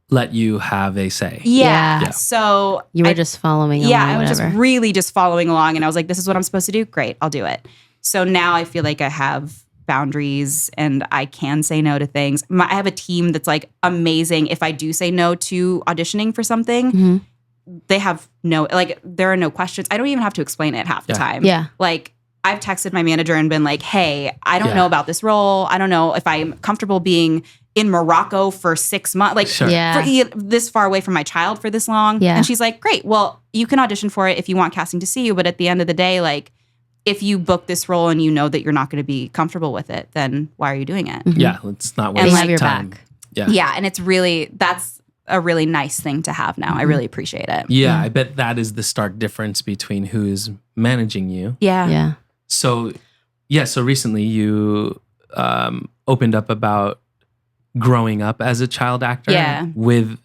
let you have a say. Yeah. Yeah. So You were I- just following yeah, along, I was just whatever. really just following along, and I was like, this is what I'm supposed to do. Great, I'll do it. So now I feel like I have boundaries and I can say no to things. I have a team that's like amazing. If I do say no to auditioning for something, Mhm. they have no, like, there are no questions. I don't even have to explain it half the Yeah. time. Yeah. Like, I've texted my manager and been like, hey, I don't Yeah. know about this role. I don't know if I'm comfortable being in Morocco for 6 months. Like, Sure. Yeah. this far away from my child for this long. Yeah. And she's like, great, well, you can audition for it if you want casting to see you. But at the end of the day, like, if you book this role and you know that you're not going to be comfortable with it, then why are you doing it? Yeah, let's not And waste They have your time. back. Yeah. Yeah. And it's really, that's a really nice thing to have now. I really appreciate it. Yeah, I bet that is the stark difference between who's managing you. Yeah. Yeah. So, yeah, so recently you opened up about growing up as a child actor with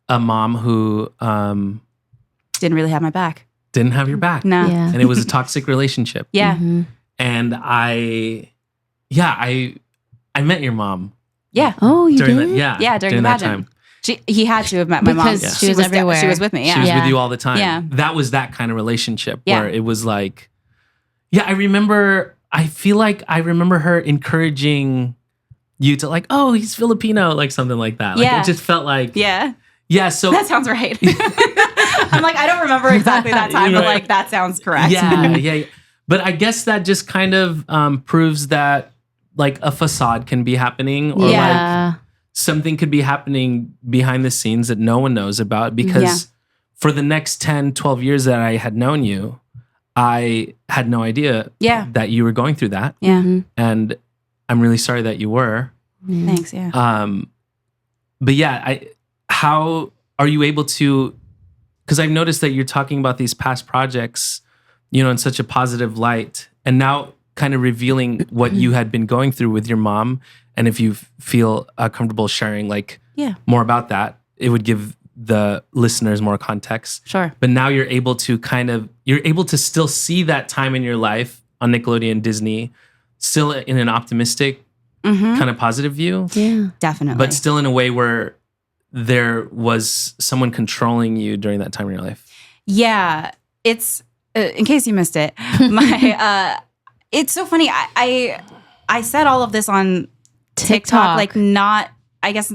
a mom who didn't really have my back. Didn't have your back. No. Yeah. And it was a toxic relationship. Yeah. Mm-hmm. And I met your mom Yeah. Oh, you during did? that. Yeah, during the that pageant. time. He had to have met my mom. Because she was everywhere. She was with me. Yeah. She was Yeah. with you all the time. Yeah. That was that kind of relationship Yeah. where it was like, I feel like I remember her encouraging you to like, oh, he's Filipino, like something like that. Like it just felt like, Yeah. So That sounds right. I'm like, I don't remember exactly that time, but like that sounds correct. Yeah. But I guess that just kind of proves that like a facade can be happening or like something could be happening behind the scenes that no one knows about because for the next 10, 12 years that I had known you, I had no idea that you were going through that. Yeah. Mm-hmm. And I'm really sorry that you were. Thanks. Yeah. But how are you able to, because I've noticed that you're talking about these past projects, in such a positive light and now kind of revealing what you had been going through with your mom. And if you feel comfortable sharing like more about that, it would give the listeners more context. Sure. But now you're able to still see that time in your life on Nickelodeon, Disney, still in an optimistic kind of positive view. Yeah. Definitely. But still in a way where there was someone controlling you during that time in your life. Yeah. It's, in case you missed it, it's so funny. I said all of this on TikTok, like not, I guess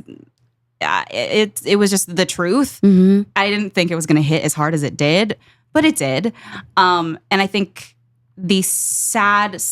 it was just the truth. Mm-hmm. I didn't think it was going to hit as hard as it did, but it did. And I think the sad /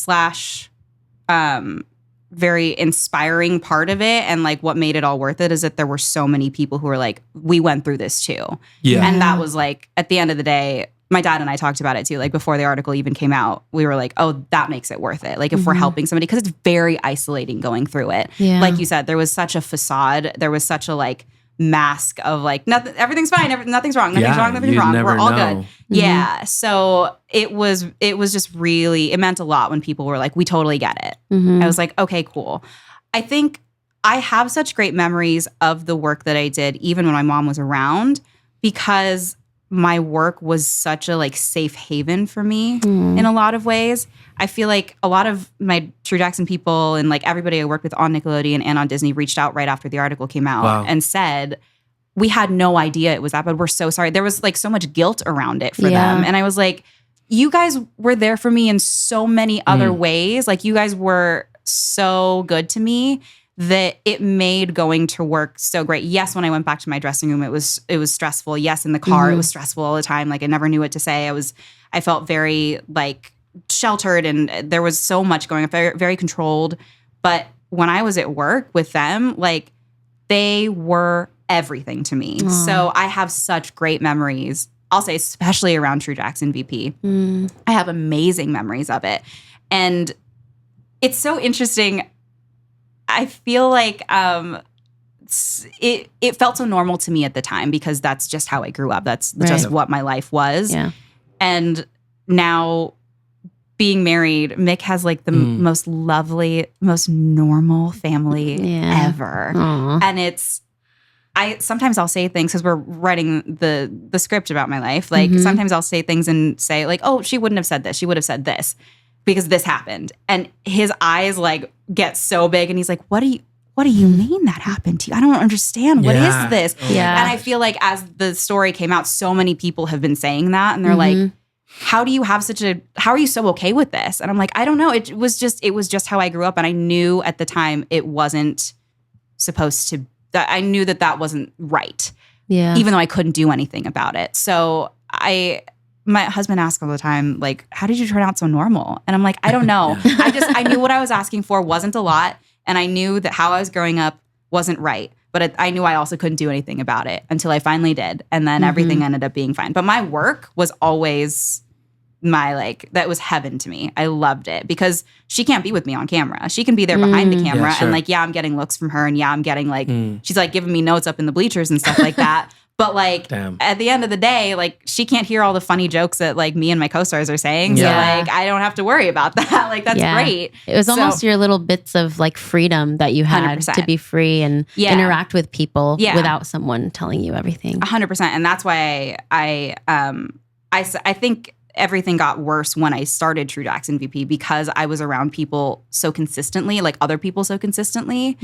very inspiring part of it and like what made it all worth it is that there were so many people who were like, we went through this too. Yeah. And that was like, at the end of the day, my dad and I talked about it too. Like before the article even came out, we were like, oh, that makes it worth it. Like if we're helping somebody, because it's very isolating going through it. Yeah. Like you said, there was such a facade. There was such a like mask of like, nothing, everything's fine. Nothing's wrong. Nothing's wrong. Nothing's wrong. We're all good. Mm-hmm. Yeah. So it was just really, it meant a lot when people were like, we totally get it. Mm-hmm. I was like, okay, cool. I think I have such great memories of the work that I did, even when my mom was around, because my work was such a like safe haven for me in a lot of ways. I feel like a lot of my True Jackson people and like everybody I worked with on Nickelodeon and on Disney reached out right after the article came out and said, we had no idea it was that, but we're so sorry. There was like so much guilt around it for them. And I was like, you guys were there for me in so many other ways. Like you guys were so good to me that it made going to work so great. Yes, when I went back to my dressing room, it was stressful. Yes, in the car, it was stressful all the time. Like I never knew what to say. I felt very like sheltered and there was so much going on, very, very controlled. But when I was at work with them, like they were everything to me. Aww. So I have such great memories. I'll say especially around True Jackson VP. I have amazing memories of it. And it's so interesting. I feel like it felt so normal to me at the time because that's just how I grew up. That's just what my life was. Yeah. And now being married, Mick has like the most lovely, most normal family ever. Aww. And sometimes I'll say things because we're writing the script about my life. Like sometimes I'll say things and say like, oh, she wouldn't have said this. She would have said this because this happened. And his eyes like get so big and he's like, what do you mean that happened to you? I don't understand. What is this? Yeah. And I feel like as the story came out, so many people have been saying that and they're like, how are you so okay with this? And I'm like, I don't know. It was just how I grew up. And I knew at the time it wasn't supposed to, that I knew that wasn't right. Yeah. Even though I couldn't do anything about it. So my husband asks all the time, like, how did you turn out so normal? And I'm like, I don't know. I knew what I was asking for wasn't a lot. And I knew that how I was growing up wasn't right. But I knew I also couldn't do anything about it until I finally did. And then everything ended up being fine. But my work was always that was heaven to me. I loved it because she can't be with me on camera. She can be there behind the camera. Yeah, sure. And like, I'm getting looks from her. And I'm getting like, she's like giving me notes up in the bleachers and stuff like that. But like Damn. at the end of the day, like she can't hear all the funny jokes that like me and my co-stars are saying. Yeah. So like I don't have to worry about that. Like that's great. It was So- almost your little bits of like freedom that you had 100%. to be free and interact with people without someone telling you everything. 100%. And that's why I think everything got worse when I started True Jackson VP because I was around people so consistently, like other people so consistently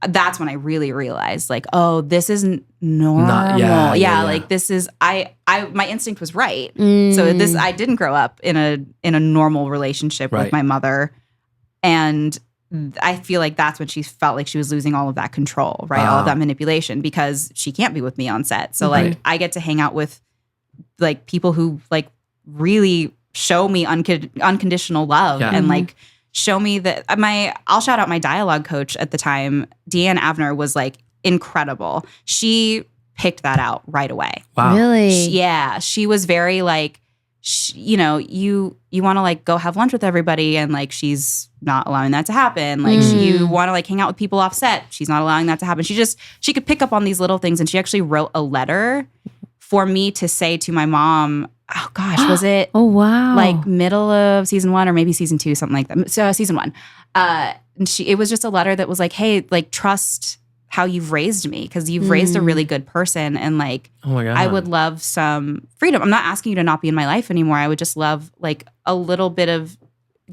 that's when I really realized like, oh, this isn't normal. Like this is my instinct was right. So I didn't grow up in a normal relationship with my mother. And I feel like that's when she felt like she was losing all of that control, right? All of that manipulation because she can't be with me on set. So like I get to hang out with like people who like really show me unconditional love and like show me that I'll shout out my dialogue coach at the time. Deanne Avner was like incredible. She picked that out right away. Wow. Really? She was very like, you want to like go have lunch with everybody and like she's not allowing that to happen. Like you want to like hang out with people off set. She's not allowing that to happen. She could pick up on these little things and she actually wrote a letter for me to say to my mom, oh gosh, was it? Oh, wow. Like middle of season 1 or maybe season 2, something like that. So season 1. And it was just a letter that was like, hey, like trust how you've raised me because you've raised a really good person. And like, Oh my God. I would love some freedom. I'm not asking you to not be in my life anymore. I would just love like a little bit of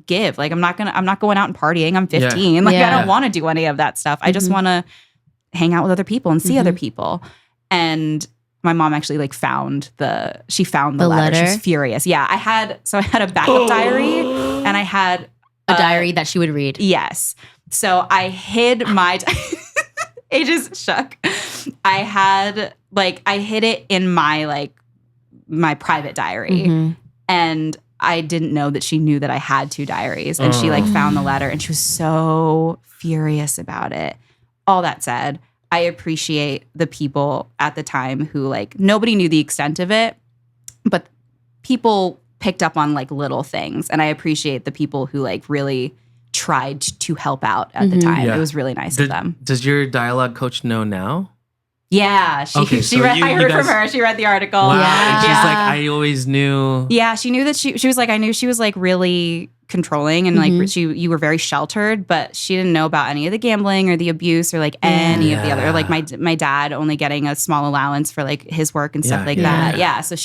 give. Like I'm not going out and partying. I'm 15. Like I don't want to do any of that stuff. I just want to hang out with other people and see other people. And my mom actually like found the letter. She's furious. Yeah. I had a backup diary and I had a diary that she would read. Yes. So I hid my it just shook. I hid it in my private diary. And I didn't know that she knew that I had 2 diaries. And she like found the letter and she was so furious about it. All that said, I appreciate the people at the time who like nobody knew the extent of it, but people picked up on like little things. And I appreciate the people who like really tried to help out at the time. It was really nice of them. Does your dialogue coach know now? Yeah, I heard from her. She read the article. Wow. Yeah. And she's like, I always knew. Yeah, she knew that she was like, I knew she was like really controlling and like you were very sheltered, but she didn't know about any of the gambling or the abuse or like any of the other, like my dad only getting a small allowance for like his work and stuff like that. Yeah. So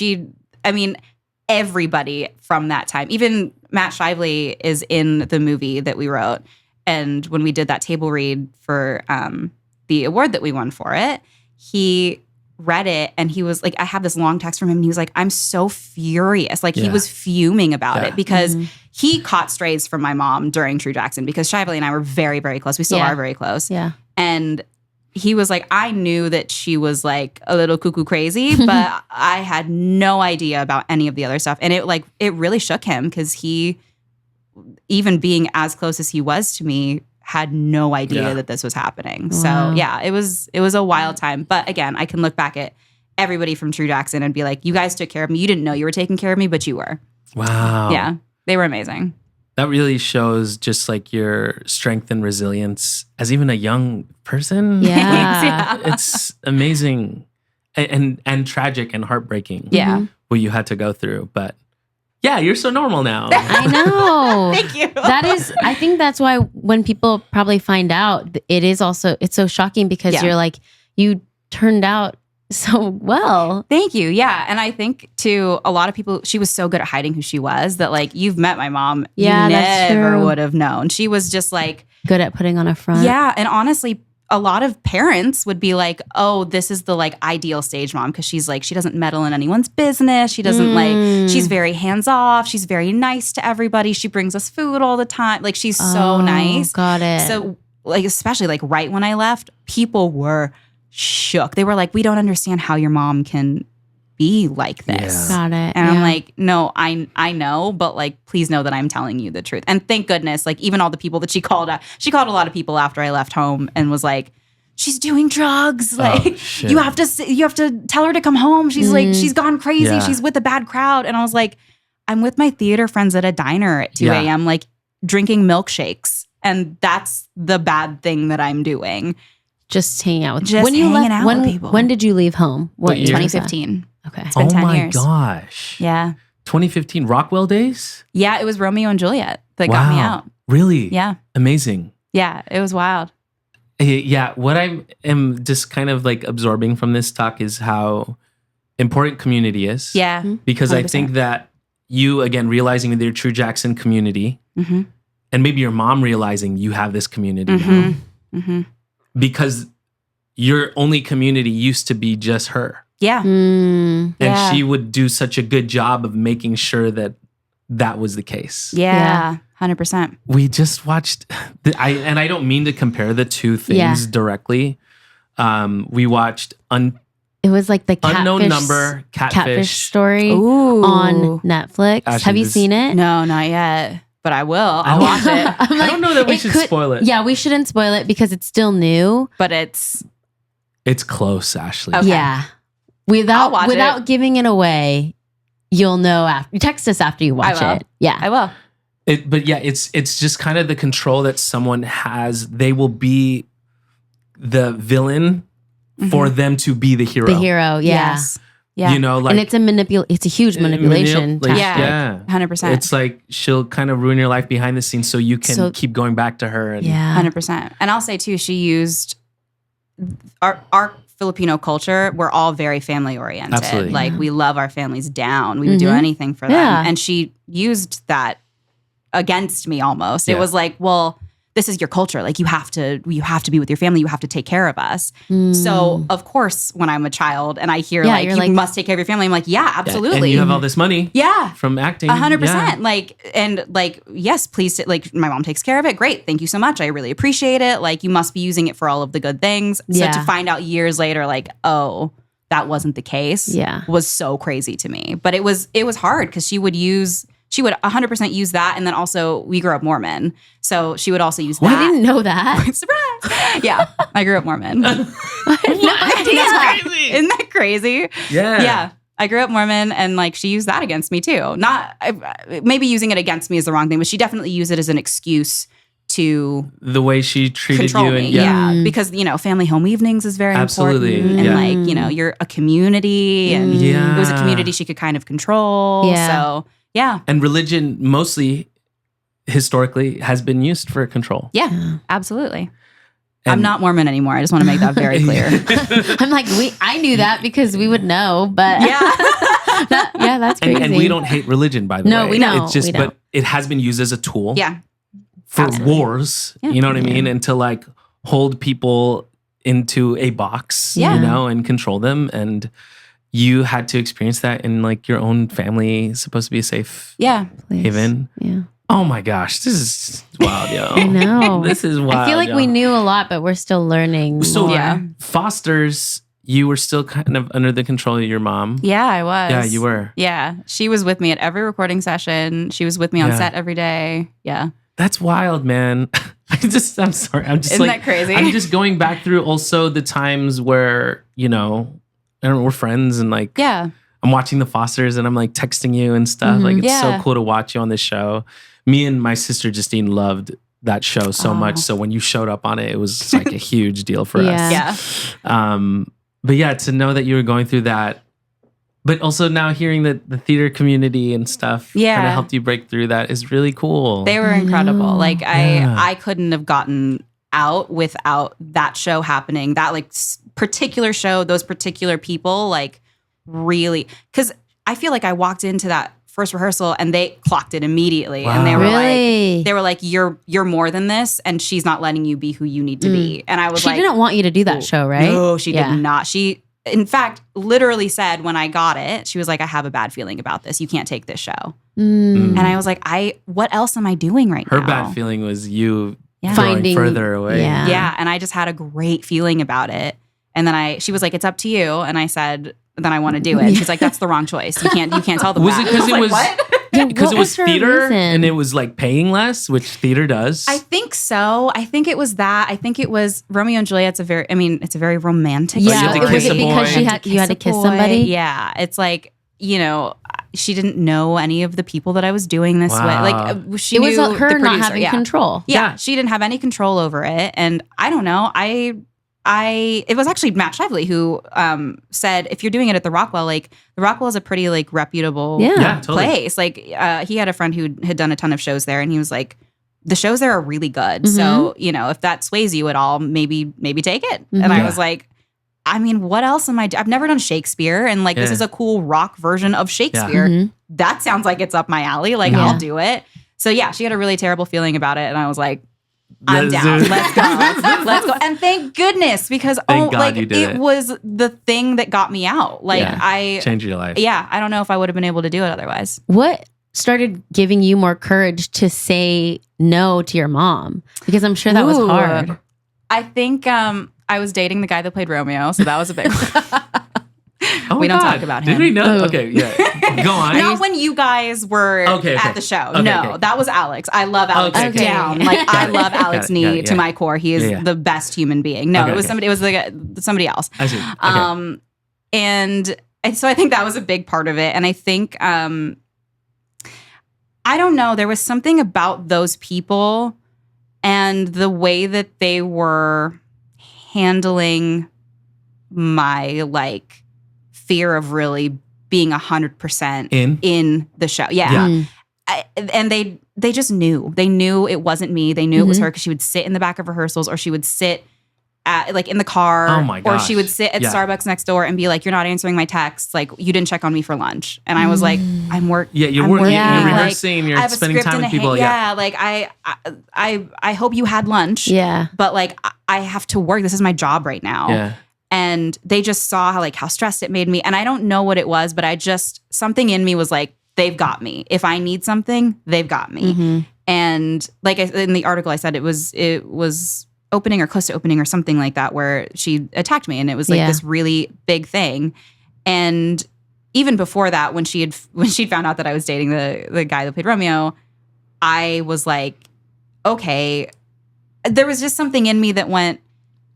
everybody from that time, even Matt Shively is in the movie that we wrote. And when we did that table read for the award that we won for it, he read it and he was like, I have this long text from him and he was like, I'm so furious. Like he was fuming about it because he caught strays from my mom during True Jackson because Shively and I were very, very close. We still are very close. Yeah. And he was like, I knew that she was like a little cuckoo crazy, but I had no idea about any of the other stuff. And it really shook him because he, even being as close as he was to me, had no idea that this was happening. Wow. So yeah, it was a wild time. But again, I can look back at everybody from True Jackson and be like, you guys took care of me. You didn't know you were taking care of me, but you were. Wow. Yeah, they were amazing. That really shows just like your strength and resilience as even a young person. Yeah. It's amazing and tragic and heartbreaking. Yeah. What you had to go through. But yeah, you're so normal now. I know. Thank you. I think that's why when people probably find out, it's so shocking because you're like, you turned out so well. Thank you. Yeah. And I think to a lot of people, she was so good at hiding who she was that like, you've met my mom. Yeah, you that's never true. would have known. She was just like good at putting on a front. Yeah. And honestly, a lot of parents would be like, oh, this is the like ideal stage mom because she's like, she doesn't meddle in anyone's business. She doesn't like, she's very hands off. She's very nice to everybody. She brings us food all the time. Like she's so nice. Got it. So like, especially like right when I left, people were shook. They were like, we don't understand how your mom can be like this. Got it. And I'm like, no, I know, but like, please know that I'm telling you the truth. And thank goodness, like even all the people that she called a lot of people after I left home and was like, she's doing drugs. Like you have to tell her to come home. She's like, she's gone crazy. Yeah. She's with a bad crowd. And I was like, I'm with my theater friends at a diner at 2 a.m. like drinking milkshakes. And that's the bad thing that I'm doing. Just hanging out with Just when you hanging left. out When with people. when did you leave home? What year? year was that? 2015. Okay. It's been 10 my years. gosh. Yeah. 2015 Rockwell days? Yeah, it was Romeo and Juliet that got me out. Really? Yeah. Amazing. Yeah, it was wild. Yeah, what I am just kind of like absorbing from this talk is how important community is. Yeah. Because I 100%. think that you, again, realizing with your True Jackson community, Mm-hmm. and maybe your mom realizing you have this community now, Mm-hmm. Mm-hmm. because your only community used to be just her. Yeah. And Yeah. she would do such a good job of making sure that that was the case. Yeah. 100%. We just watched, and I don't mean to compare the two things directly. We watched It was like the Unknown Number, catfish story Ooh. on Netflix. Ashley, Have you this- seen it? No, not yet. But I will. I'll watch it. I'm I don't know that we it should could- spoil it. Yeah, we shouldn't spoil it because it's still new. But it's It's close, Ashley. Okay. Yeah. I'll watch Without it. giving it away, you'll know after. You text us after you watch will. it. Yeah. I will. But yeah, it's just kind of the control that someone has. They will be the villain for them to be the hero. The hero. Yeah. Yes. Yeah. You know, like and it's a huge manipulation. tactic. Yeah. 100%. It's like she'll kind of ruin your life behind the scenes so you can So- keep going back to her. And Yeah. 100%. And I'll say too, she used our Filipino culture. We're all very family oriented. Absolutely. Like we love our families down. We would do anything for them. Yeah. And she used that against me almost. Yeah. It was like, well, this is your culture. Like you have to be with your family. You have to take care of us. So of course, when I'm a child and I hear Yeah, like you're you like- must take care of your family, I'm like, yeah, Yeah, absolutely. and you have all this money yeah. from acting. 100%. Yeah. Like, and like, yes, please. Like, my mom takes care of it. Great. Thank you so much. I really appreciate it. Like, you must be using it for all of the good things. Yeah. So to find out years later, like, oh, that wasn't the case. Yeah. Was so crazy to me. But it was hard because she would 100% use that. And then also we grew up Mormon. So she would also use I that. didn't know that. Surprise. Yeah. I grew up Mormon. I had no idea. Isn't that crazy? Yeah. Yeah. I grew up Mormon and like she used that against me too. Maybe using it against me is the wrong thing, but she definitely used it as an excuse to The way she treated control you. me. And Yeah. Because, family home evenings is very Absolutely. important. And Yeah. like, you're a community and Yeah. it was a community she could kind of control. Yeah. So yeah. And religion mostly historically has been used for control. Yeah. Absolutely. And- I'm not Mormon anymore. I just want to make that very clear. I'm like, I knew that because we would know, but Yeah. that's crazy. And we don't hate religion, by the No, way. we don't. It's just, We don't. but it has been used as a tool Yeah. for Absolutely. wars. Yeah. You know what I mean? And to like hold people into a box, Yeah. and control them. And you had to experience that in like your own family. It's supposed to be a safe Yeah. Please. haven. Yeah. Oh my gosh, this is wild, yo. I know. This is wild. I feel like yo. we knew a lot, but we're still learning. So more. Yeah. Fosters, you were still kind of under the control of your mom. Yeah, I was. Yeah, you were. Yeah. She was with me at every recording session. She was with me on Yeah. set every day. Yeah. That's wild, man. I'm sorry. I'm just Isn't like, that crazy? I'm just going back through also the times where, I don't know, we're friends and like, Yeah. I'm watching the Fosters and I'm like texting you and stuff. Like, it's Yeah. so cool to watch you on this show. Me and my sister Justine loved that show so much. So when you showed up on it, it was like a huge deal for us. Yeah. But yeah, to know that you were going through that, but also now hearing that the theater community and stuff kind Yeah. of helped you break through that is really cool. They were incredible. know. Like Yeah. I couldn't have gotten out without that show happening. That like particular show, those particular people, like really, because I feel like I walked into that first rehearsal and they clocked it immediately, and they were Really? like, you're more than this, and she's not letting you be who you need to be. And I was She like, didn't want you to do that show, right? No, she Yeah. did not. She, in fact, literally said when I got it, she was like, I have a bad feeling about this. You can't take this show. And I was like, what else am I doing right Her now? bad feeling was you Yeah. going Finding- further away. yeah. Yeah. And I just had a great feeling about it. And then she was like, it's up to you. And I said, then I want to do it. And she's like, that's the wrong choice. You can't tell them Was that. it because it I was like, what? Yeah, because what it was her theater reason? and it was like paying less, which theater does? I think so. I think it was that. I think it was Romeo and Juliet's it's a very romantic you Yeah, have to story. kiss a because boy. you had to kiss boy. somebody. Yeah. It's like, she didn't know any of the people that I was doing this Wow. with. Like she It was knew her the not producer. having Yeah. control. Yeah, she didn't have any control over it. And I don't know. I it was actually Matt Shively who said, if you're doing it at the Rockwell, like the Rockwell is a pretty like reputable totally. place. Like he had a friend who had done a ton of shows there, and he was like, the shows there are really good. So, you know, if that sways you at all, maybe take it. And I was like, I mean, what else am I I've never done Shakespeare, and like this is a cool rock version of Shakespeare. That sounds like it's up my alley. Like I'll do it. So yeah, she had a really terrible feeling about it, and I was like, I'm down. Let's go. Let's go. And thank goodness, because it was the thing that got me out. Like I changed your life. Yeah, I don't know if I would have been able to do it otherwise. What started giving you more courage to say no to your mom? Because I'm sure that was hard. I think I was dating the guy that played Romeo, so that was a big one. We don't talk about him. Did we know? Okay, yeah. Go on. Not when you guys were at the show. No, that was Alex. I love Alex down. Like I love Alex Nee to my core. He is the best human being. No, it was somebody. It was like somebody else. I see. Okay. And so I think that was a big part of it. And I think I don't know. There was something about those people and the way that they were handling my like fear of really being 100% in the show. Yeah. And they just knew. They knew it wasn't me. They knew it was her, because she would sit in the back of rehearsals, or she would sit at like in the car, or she would sit at Starbucks next door and be like, "You're not answering my texts. Like you didn't check on me for lunch." And I was like, "I'm working. Yeah, you're working. You're rehearsing. You're spending time with people. Like I hope you had lunch. Yeah, but like I have to work. This is my job right now. Yeah." And they just saw how stressed it made me. And I don't know what it was, but something in me was like, they've got me. If I need something, they've got me. And like in the article, I said it was opening or close to opening or something like that, where she attacked me. And it was like this really big thing. And even before that, when she'd found out that I was dating the guy that played Romeo, I was like, okay, there was just something in me that went,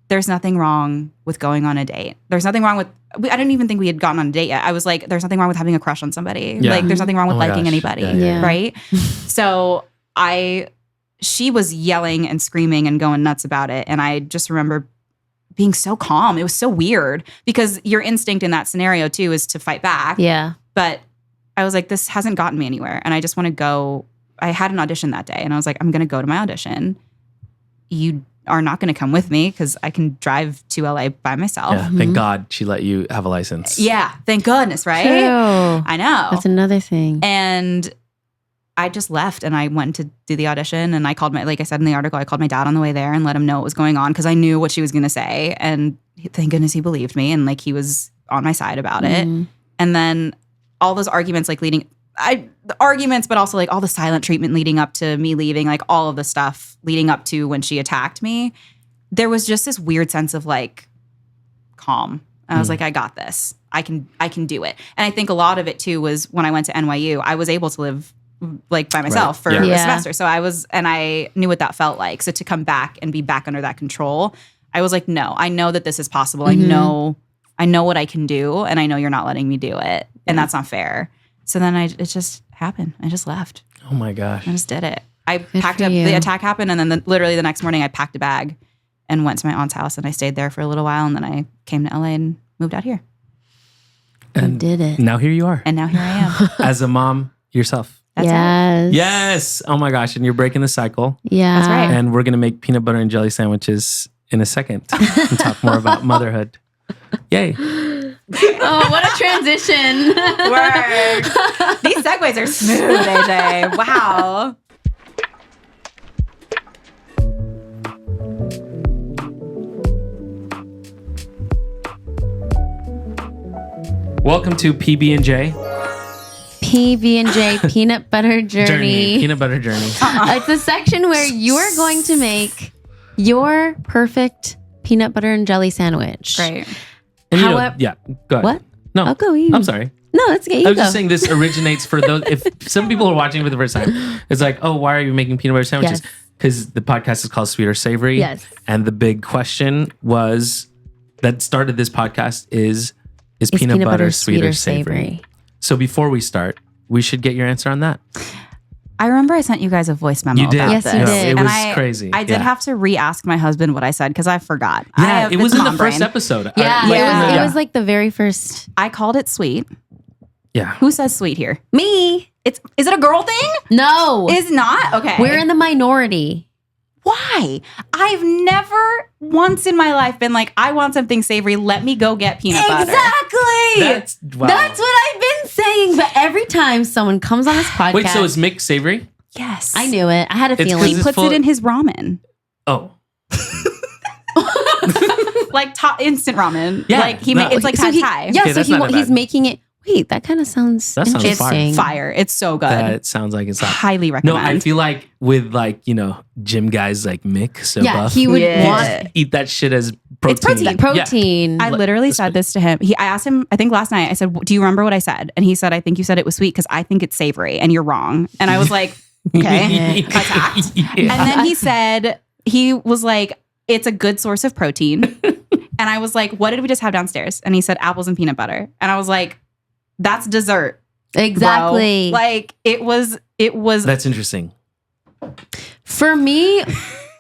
there's nothing wrong with going on a date. There's nothing wrong with, I didn't even think we had gotten on a date yet. I was like, there's nothing wrong with having a crush on somebody. Yeah. Like there's nothing wrong with liking anybody. Right? So she was yelling and screaming and going nuts about it. And I just remember being so calm. It was so weird, because your instinct in that scenario too is to fight back. Yeah. But I was like, this hasn't gotten me anywhere. And I just want to go. I had an audition that day, and I was like, I'm going to go to my audition. You are not going to come with me, because I can drive to LA by myself. Yeah, thank God she let you have a license. Yeah, thank goodness, right? True. I know. That's another thing. And I just left, and I went to do the audition, and I called like I said in the article, I called my dad on the way there and let him know what was going on, because I knew what she was going to say. And thank goodness he believed me, and like he was on my side about it. And then all those arguments, like the arguments, but also like all the silent treatment leading up to me leaving, like all of the stuff leading up to when she attacked me, there was just this weird sense of like calm. And I was like, I got this. I can do it. And I think a lot of it too was when I went to NYU, I was able to live like by myself for a semester. So I knew what that felt like. So to come back and be back under that control, I was like, no, I know that this is possible. I know what I can do, and I know you're not letting me do it. And that's not fair. So then it just happened. I just left. Oh my gosh. I just did it. I packed up, the attack happened, and then literally the next morning I packed a bag and went to my aunt's house, and I stayed there for a little while, and then I came to LA and moved out here. And did it. Now here you are. And now here I am. As a mom yourself. That's yes. right. Yes. Oh my gosh. And you're breaking the cycle. Yeah. That's right. And we're going to make peanut butter and jelly sandwiches in a second and talk more about motherhood. Yay. Oh, what a transition. Word. These segues are smooth, AJ. Wow. Welcome to PB&J. PB&J Peanut Butter Journey. Peanut butter journey. It's a section where you're going to make your perfect peanut butter and jelly sandwich. Great. And However, yeah, go ahead. What? No, I'll go. You. I'm sorry. No, that's okay. I was just saying this originates for those. If some people are watching for the first time, it's like, oh, why are you making peanut butter sandwiches? Because the podcast is called Sweet or Savory. Yes. And the big question was that started this podcast is peanut butter sweet or savory? So before we start, we should get your answer on that. I remember I sent you guys a voice memo. You did. About Yes, you this. did. It And was crazy. I did have to re-ask my husband what I said because I forgot. Yeah, it was in the mom first brain. episode. Yeah, it was like the very first. I called it sweet. Yeah. Who says sweet here? Me. Is it a girl thing? No. Is not? Okay. We're in the minority. Why? I've never once in my life been like, I want something savory. Let me go get peanut butter. Exactly. Wow. That's what I've been saying. But every time someone comes on this podcast, Wait, so is Mick savory? Yes. I knew it. I had a It's 'cause feeling. He it's puts full- it in his ramen. Oh. Like instant ramen. Yeah, Like no. it's like pad he, thai. yeah, Okay, so that's not he's bad. making it. Wait, that kind of sounds That sounds interesting. It's fire. It's so good. That sounds like it's hot. Highly No, recommend. I feel like with like, gym guys like Mick, so Yeah, buff. he would Yeah. want eat that shit as protein. It's protein. Yeah. protein. I literally said this to him. I asked him, I think last night, I said, do you remember what I said? And he said, I think you said it was sweet because I think it's savory and you're wrong. And I was like, okay, attacked. Yeah. And then he was like, it's a good source of protein. And I was like, what did we just have downstairs? And he said, apples and peanut butter. And I was like, that's dessert. exactly. Bro. Like it was. That's interesting. For me,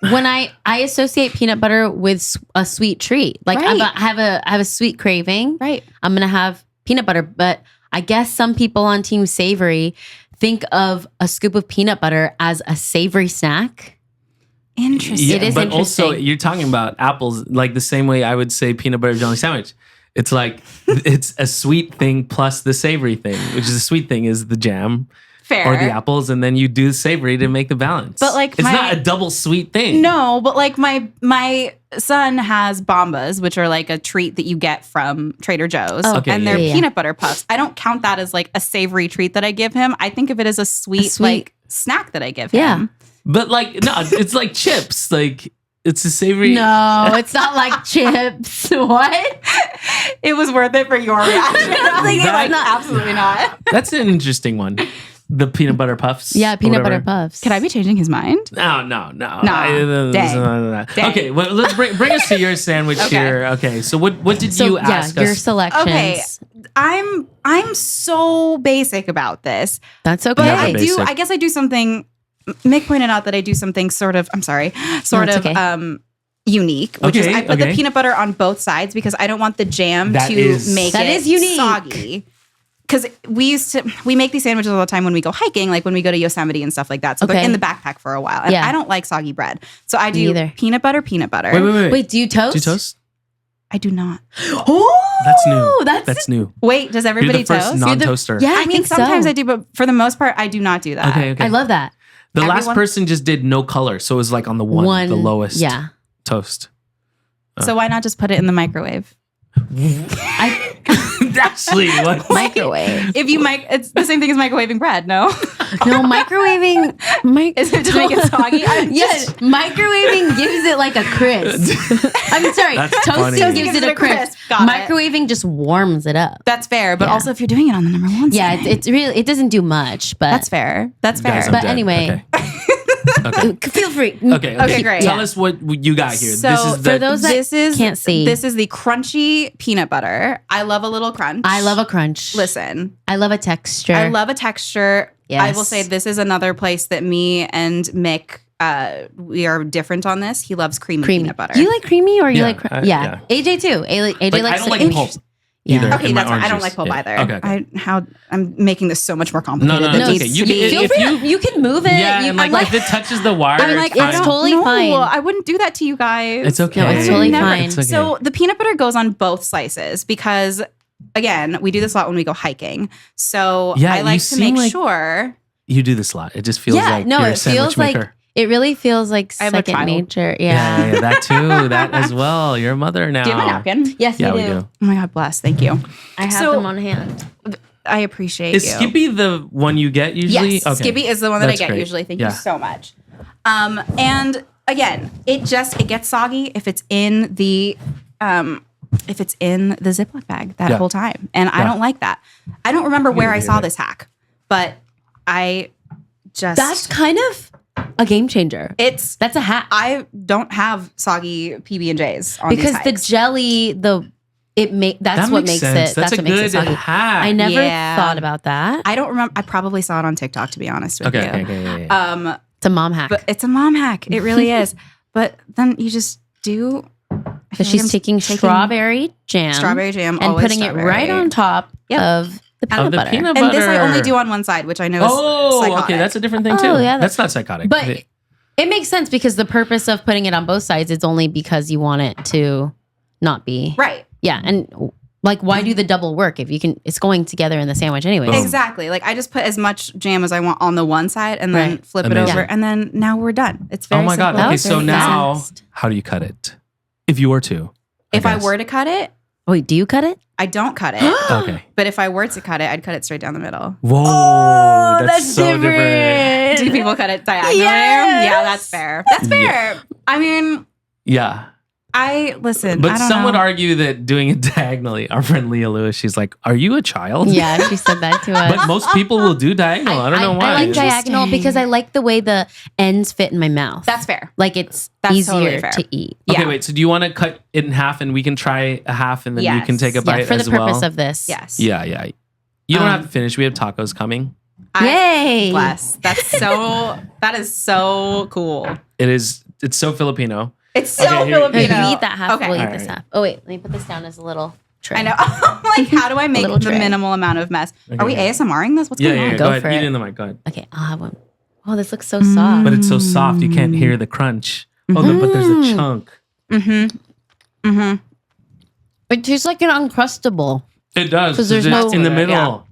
when I associate peanut butter with a sweet treat, like Right. I have a sweet craving. Right. I'm gonna have peanut butter, but I guess some people on Team Savory think of a scoop of peanut butter as a savory snack. Interesting. It is but also interesting. you're talking about apples like the same way I would say peanut butter jelly sandwich. It's like it's a sweet thing plus the savory thing, which is the sweet thing is the jam Fair. or the apples, and then you do savory to make the balance. But, like, it's not a double sweet thing. No, but like my son has bombas, which are like a treat that you get from Trader Joe's, Oh, okay, and they're yeah. peanut butter puffs. I don't count that as like a savory treat that I give him. I think of it as a sweet. Like snack that I give Yeah. him. But like no, it's like chips. Like it's a savory. No, it's not like chips. What? It was worth it for your reaction. I think That- like, absolutely not. That's an interesting one. The peanut butter puffs. Yeah, or peanut whatever. butter puffs. Could I be changing his mind? No. Nah. Dang. Dang. Okay, well, let's bring us to your sandwich Okay. here. Okay, so what did you ask your us? selections. Okay. I'm so basic about this. That's okay. But Never I basic. I guess I do something. Mick pointed out that I do something sort of. I'm sorry, sort it's of okay. unique, which is Okay, I put the okay. peanut butter on both sides because I don't want the jam That to is- make That it is unique. soggy. Because we make these sandwiches all the time when we go hiking, like when we go to Yosemite and stuff like that. So they're Okay. in the backpack for a while, and Yeah. I don't like soggy bread, so I Me do either. peanut butter. Wait. Wait, do you toast? Do you toast? I do not. Oh, That's new. That's, That's new. Wait, does You're everybody the first toast? non-toaster. Yeah, I mean, think sometimes so. I do, but for the most part, I do not do that. Okay. I love that. The last everyone- person just did no color, so it was like on the the lowest. Yeah. Toast. So why not just put it in the microwave? I Actually, what? microwave. If you it's the same thing as microwaving bread. No, No, microwaving. is it to make it soggy? Yes, microwaving gives it like a crisp. I'm sorry, That's toasting funny. gives it a crisp. Got it. Microwaving just warms it up. That's fair, but Yeah. also if you're doing it on the number one, Yeah, setting, it's really it doesn't do much, but that's fair. That's fair. Guys, I'm But dead. anyway. Okay. feel free. Okay, great. Tell Yeah. us what you got here. So this is for those that can't see. This is the crunchy peanut butter. I love a little crunch. I love a crunch. Listen, I love a texture. I love a texture. Yes. I will say this is another place that me and Mick, we are different on this. He loves creamy peanut butter. Do you like creamy or you Yeah, like? yeah. AJ too. AJ Like, I likes don't like it. pulp Yeah. either. Okay, in my that's fine. orange I don't juice. like pulp Yeah. either. Okay. I'm making this so much more complicated. No, than it's it okay. needs You to can- be. Feel if free. you- You can move it. Yeah, You and can, like if it touches the wire, I'm like, it's I fine. don't totally know. fine. I wouldn't do that to you guys. It's okay. No, it's totally Never. fine. It's okay. So the peanut butter goes on both slices because, again, we do this a lot when we go hiking. So Yeah, I you like to seem make like- sure. You do this a lot. It just feels Yeah, like no, you're a it sandwich feels like maker. it really feels like I have a second child. nature. Yeah, that too. That as well. You're a mother now. Do you have a napkin? Yes, Yeah, we we do. do. Oh my God, bless. Thank you. I have So- them on hand. I appreciate Is you. Skippy the one you get usually? Yes, Okay. Skippy is the one that That's I get great. usually. Thank Yeah. you so much. And again, it gets soggy if it's in the Ziploc bag that Yeah. whole time, and I Yeah. don't like that. I don't remember where I neither. saw this hack, but I just That's kind of a game changer. it's. That's a hack I don't have soggy PB&Js on because these the hikes. jelly, That's what makes sense. it. That's a what makes it good soggy. hack. I never Yeah. thought about that. I don't remember. I probably saw it on TikTok, to be honest with you. Okay. It's a mom hack. But it's a mom hack. It really is. But then you just do. So she's taking strawberry jam jam, and always putting strawberry. it right on top Yep. of the peanut butter. And this I only do on one side, which I know is psychotic. Okay, that's a different thing too. Oh, yeah, that's not psychotic. But it makes sense because the purpose of putting it on both sides is only because you want it to not be right. Yeah, and like, why do the double work if you can? It's going together in the sandwich anyway. Exactly. Like I just put as much jam as I want on the one side, and then flip it over, and then now we're done. It's very. Oh my god! simple. Okay, so very now fast. how do you cut it? If you were to, If I were to cut it, Wait, do you cut it? I don't cut it. okay. But if I were to cut it, I'd cut it straight down the middle. Whoa, that's so different. Do people cut it diagonally? Yes. Yeah, that's fair. That's fair. I mean, Yeah. listen. But I don't some would know. argue that doing it diagonally, our friend Leah Lewis, she's like, "Are you a child?" Yeah, she said that to us. But most people will do diagonal. I don't know why. I like diagonal because I like the way the ends fit in my mouth. That's fair. Like it's That's easier totally fair. to eat. Okay, Yeah. wait. So do you want to cut it in half, and we can try a half, and then you can take a bite for the as well? purpose of this. Yes. Yeah. You don't have to finish. We have tacos coming. Yay! Bless. That is so cool. It's so Filipino. It's so Okay, here- Filipino. You can eat that half. Okay. We'll eat All this right. half. Oh wait, let me put this down as a little tray. I know. Like, how do I make little the tray. minimal amount of mess? Are we Okay. ASMRing this? What's Yeah, going yeah. on? Go Go ahead. for Eat it. it in the mic. Go ahead. Okay, I'll have one. Oh, this looks so soft. But it's so soft, you can't hear the crunch. Oh, but there's a chunk. It tastes like an Uncrustable. It does. 'Cause there's it's no- in the middle.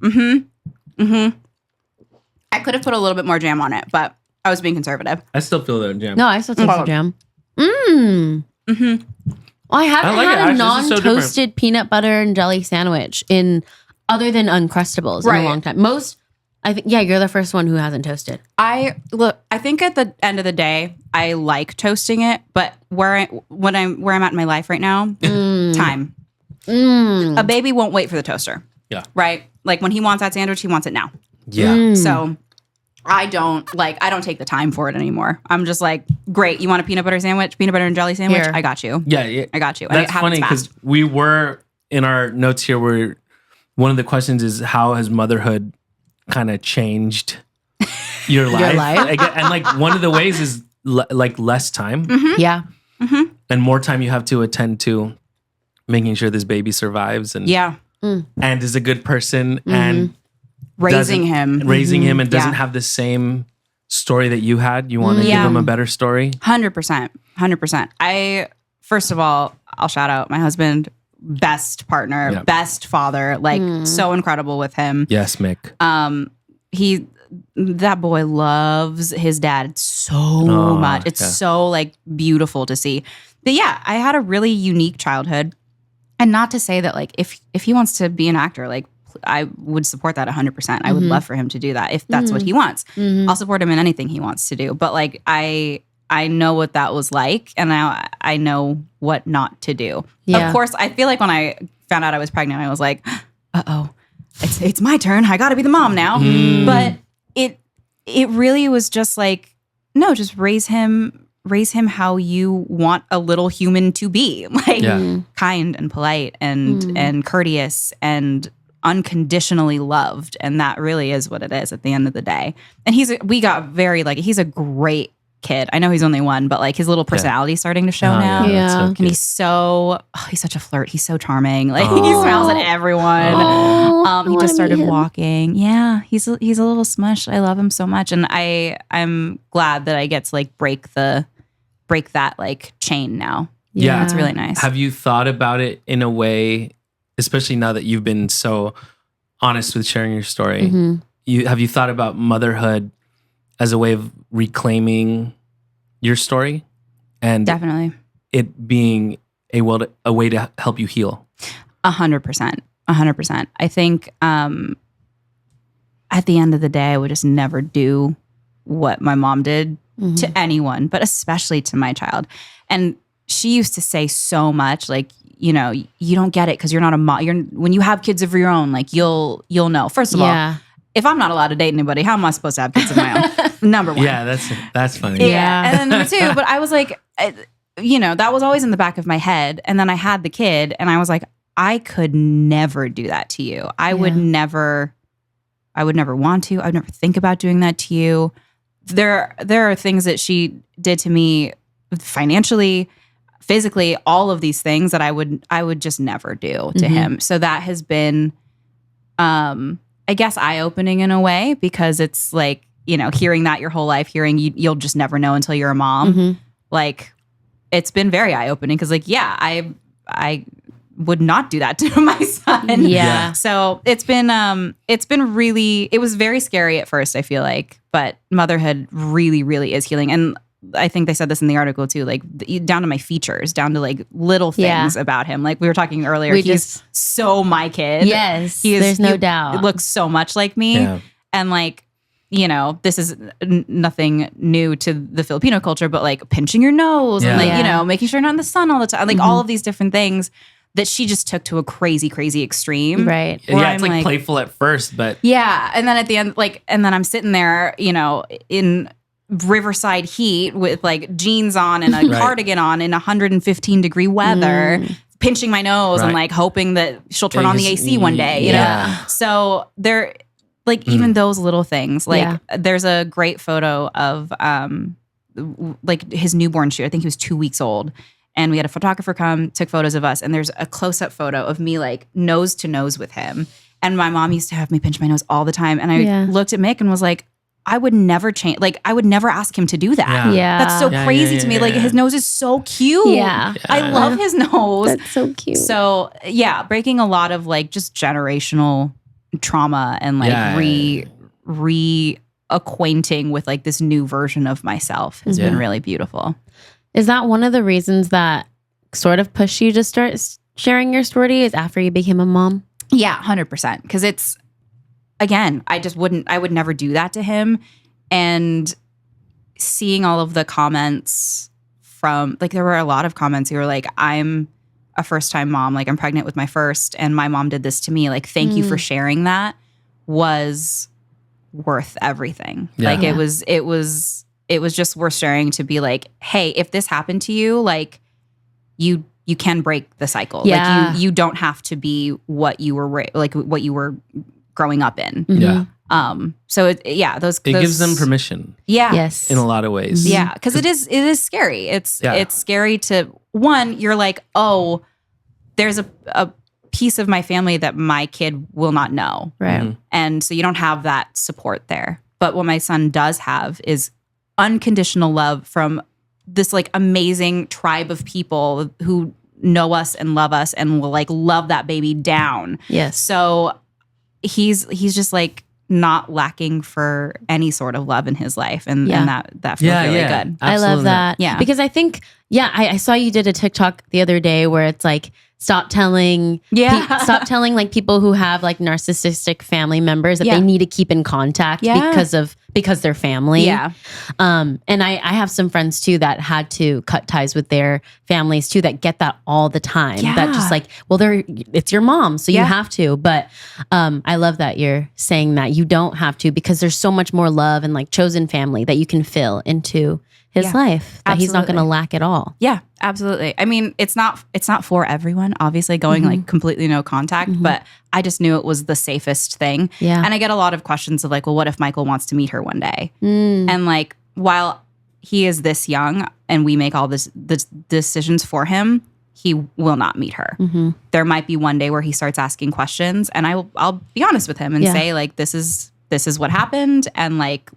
I could have put a little bit more jam on it, but I was being conservative. I still feel that jam. No, I still taste the jam. Well, I haven't I like it, had a actually. This is so different. non-toasted peanut butter and jelly sandwich other than Uncrustables in Right. a long time. I think, you're the first one who hasn't toasted. I think at the end of the day, I like toasting it, but where I'm at in my life right now, time. A baby won't wait for the toaster. Yeah. Right? Like when he wants that sandwich, he wants it now. Yeah. So I don't take the time for it anymore. I'm just like, great, you want a peanut butter and jelly sandwich? Here. I got you. Yeah. I got you. And That's it happens funny because fast. we were in our notes here where one of the questions is how has motherhood kind of changed your life? life? And like one of the ways is like less time Yeah. and more time you have to attend to making sure this baby survives and and is a good person and Raising doesn't- him. raising him and doesn't Yeah. have the same story that you had. You want to give him a better story. 100%. 100%. First of all, I'll shout out my husband, best partner, Yeah. best father, like so incredible with him. Yes, Mick. That boy loves his dad so much. It's so like beautiful to see. But yeah, I had a really unique childhood. And not to say that like if he wants to be an actor, like I would support that 100%. I would love for him to do that if that's what he wants. I'll support him in anything he wants to do. But like I know what that was like, and now I know what not to do. Yeah. Of course, I feel like when I found out I was pregnant, I was like, uh-oh, it's my turn. I got to be the mom now. But it really was just like, no, just raise him how you want a little human to be, like kind and polite and courteous and unconditionally loved. And that really is what it is at the end of the day. And he's a great kid. I know he's only one, but like his little personality is starting to show now. Yeah. that's so And cute. he's such a flirt. He's so charming. Like he smiles at everyone. He just started walking. Yeah, he's a little smush. I love him so much, and I'm glad that I get to like break that like chain now. Yeah. It's really nice. Have you thought about it in a way, especially now that you've been so honest with sharing your story? Have you thought about motherhood as a way of reclaiming your story and Definitely. it being a way to help you heal? 100%. 100%. I think at the end of the day, I would just never do what my mom did to anyone, but especially to my child. And she used to say so much, like, you know, you don't get it because you're not a mom. When you have kids of your own, like you'll know. First of all, if I'm not allowed to date anybody, how am I supposed to have kids of my own? Number one. Yeah, that's funny. Yeah. And then number two, but I was like, that was always in the back of my head. And then I had the kid and I was like, I could never do that to you. I would never want to. I would never think about doing that to you. There are things that she did to me financially, physically, all of these things that I would just never do to him. So that has been, I guess, eye-opening in a way, because it's like, hearing that your whole life, hearing you'll just never know until you're a mom. Like, it's been very eye-opening, because like, I would not do that to my son. Yeah. So it's been really, it was very scary at first, I feel like, but motherhood really, really is healing. And I think they said this in the article too, like down to my features, down to like little things about him. Like we were talking earlier, he's so my kid. Yes, there's no doubt. It looks so much like me. Yeah. And like, this is nothing new to the Filipino culture, but like pinching your nose and like, making sure you're not in the sun all the time. Like all of these different things that she just took to a crazy, crazy extreme. Right. Yeah, it's like playful at first, but. Yeah. And then at the end, and then I'm sitting there, in Riverside heat with like jeans on and a cardigan on in 115 degree weather, pinching my nose and like hoping that she'll turn on the AC one day, you know? So there, like even those little things, like there's a great photo of like his newborn shoot. I think he was 2 weeks old. And we had a photographer come, took photos of us. And there's a close-up photo of me like nose to nose with him. And my mom used to have me pinch my nose all the time. And I looked at Mick and was like, I would never change. Like, I would never ask him to do that. Yeah. That's so crazy to me. Like, his nose is so cute. Yeah. I love his nose. That's so cute. So, yeah, breaking a lot of, like, just generational trauma and, like, reacquainting with, like, this new version of myself has been really beautiful. Is that one of the reasons that sort of pushed you to start sharing your story is after you became a mom? Yeah, 100%. Because it's, again, I would never do that to him. And seeing all of the comments from, like, there were a lot of comments who were like, I'm a first-time mom. Like, I'm pregnant with my first, and my mom did this to me. Like, thank you for sharing that, was worth everything. Yeah. Like, it was just worth sharing to be like, hey, if this happened to you, like, you can break the cycle. Yeah. Like, you don't have to be what you were growing up in. Yeah. So it gives them permission. Yeah. Yes. In a lot of ways. Yeah. Because it is scary. It's scary to, one, you're like, oh, there's a piece of my family that my kid will not know. Right. Mm-hmm. And so you don't have that support there. But what my son does have is unconditional love from this like amazing tribe of people who know us and will like love that baby down. Yes. So he's just like not lacking for any sort of love in his life. And that feels really good. Absolutely. I love that. Yeah. Because I think, I saw you did a TikTok the other day where it's like, stop telling like people who have like narcissistic family members that they need to keep in contact because they're family. Yeah. And I have some friends too that had to cut ties with their families too that get that all the time. Yeah. That just like, well, it's your mom, so you have to. But I love that you're saying that you don't have to, because there's so much more love and like chosen family that you can fill into his life, that he's not going to lack at all. Yeah, absolutely. I mean, it's not for everyone, obviously, going like completely no contact, but I just knew it was the safest thing. Yeah. And I get a lot of questions of like, well, what if Michael wants to meet her one day? And like, while he is this young and we make all the decisions for him, he will not meet her. There might be one day where he starts asking questions, and I'll be honest with him and say like, this is what happened. And like,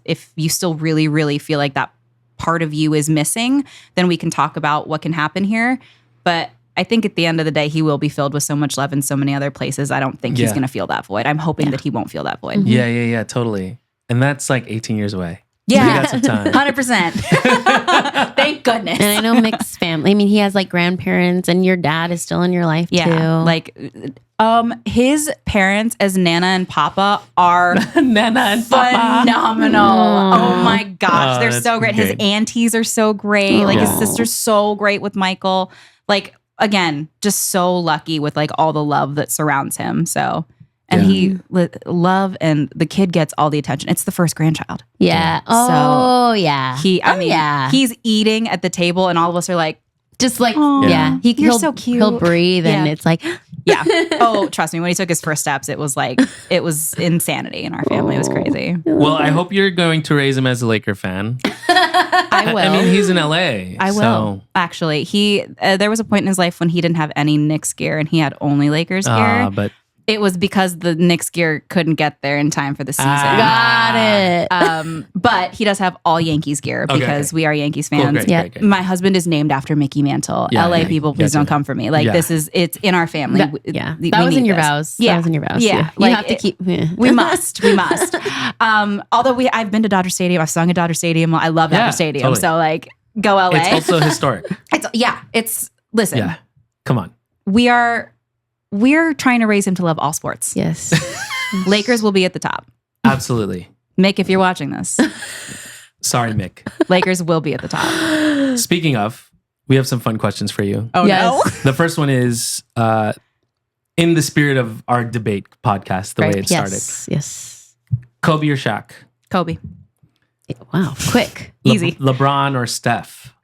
if you still really, really feel like that part of you is missing, then we can talk about what can happen here. But I think at the end of the day, he will be filled with so much love in so many other places. I don't think he's going to feel that void. I'm hoping that he won't feel that void. Yeah, totally. And that's like 18 years away. Yeah, we got some time. 100%. Thank goodness. And I know Mick's family. I mean, he has like grandparents, and your dad is still in your life too. Like, his parents as Nana and Papa are phenomenal. Oh my gosh, they're so great. His aunties are so great. Like his sister's so great with Michael. Like, again, just so lucky with like all the love that surrounds him. So. And he love, and the kid gets all the attention. It's the first grandchild. Yeah. Oh, yeah. He's eating at the table, and all of us are like, Just like, Aw. You're he'll, so cute. He'll breathe and Yeah. it's like, Yeah. Oh, trust me. When he took his first steps, it was insanity in our family. It was crazy. Well, I hope you're going to raise him as a Laker fan. I will. I mean, he's in LA. I will. So. Actually, there was a point in his life when he didn't have any Knicks gear and he had only Lakers gear. But it was because the Knicks gear couldn't get there in time for the season. got it. But he does have all Yankees gear because we are Yankees fans. Cool, great, great. My husband is named after Mickey Mantle. LA people, please don't come for me. Like it's in our family. That was in your vows. Yeah. That was in your vows. Yeah. You have to keep. We must. Although I've been to Dodger Stadium. I've sung at Dodger Stadium. I love Dodger Stadium. Totally. So like, go LA. It's also historic. Listen. Yeah. Come on. We're trying to raise him to love all sports. Yes. Lakers will be at the top. Absolutely. Mick, if you're watching this, Sorry, Mick. Lakers will be at the top. Speaking of, we have some fun questions for you. Oh no. The first one is in the spirit of our debate podcast, the way it started. Yes. Kobe or Shaq? Kobe. Wow. Quick. Easy. LeBron or Steph?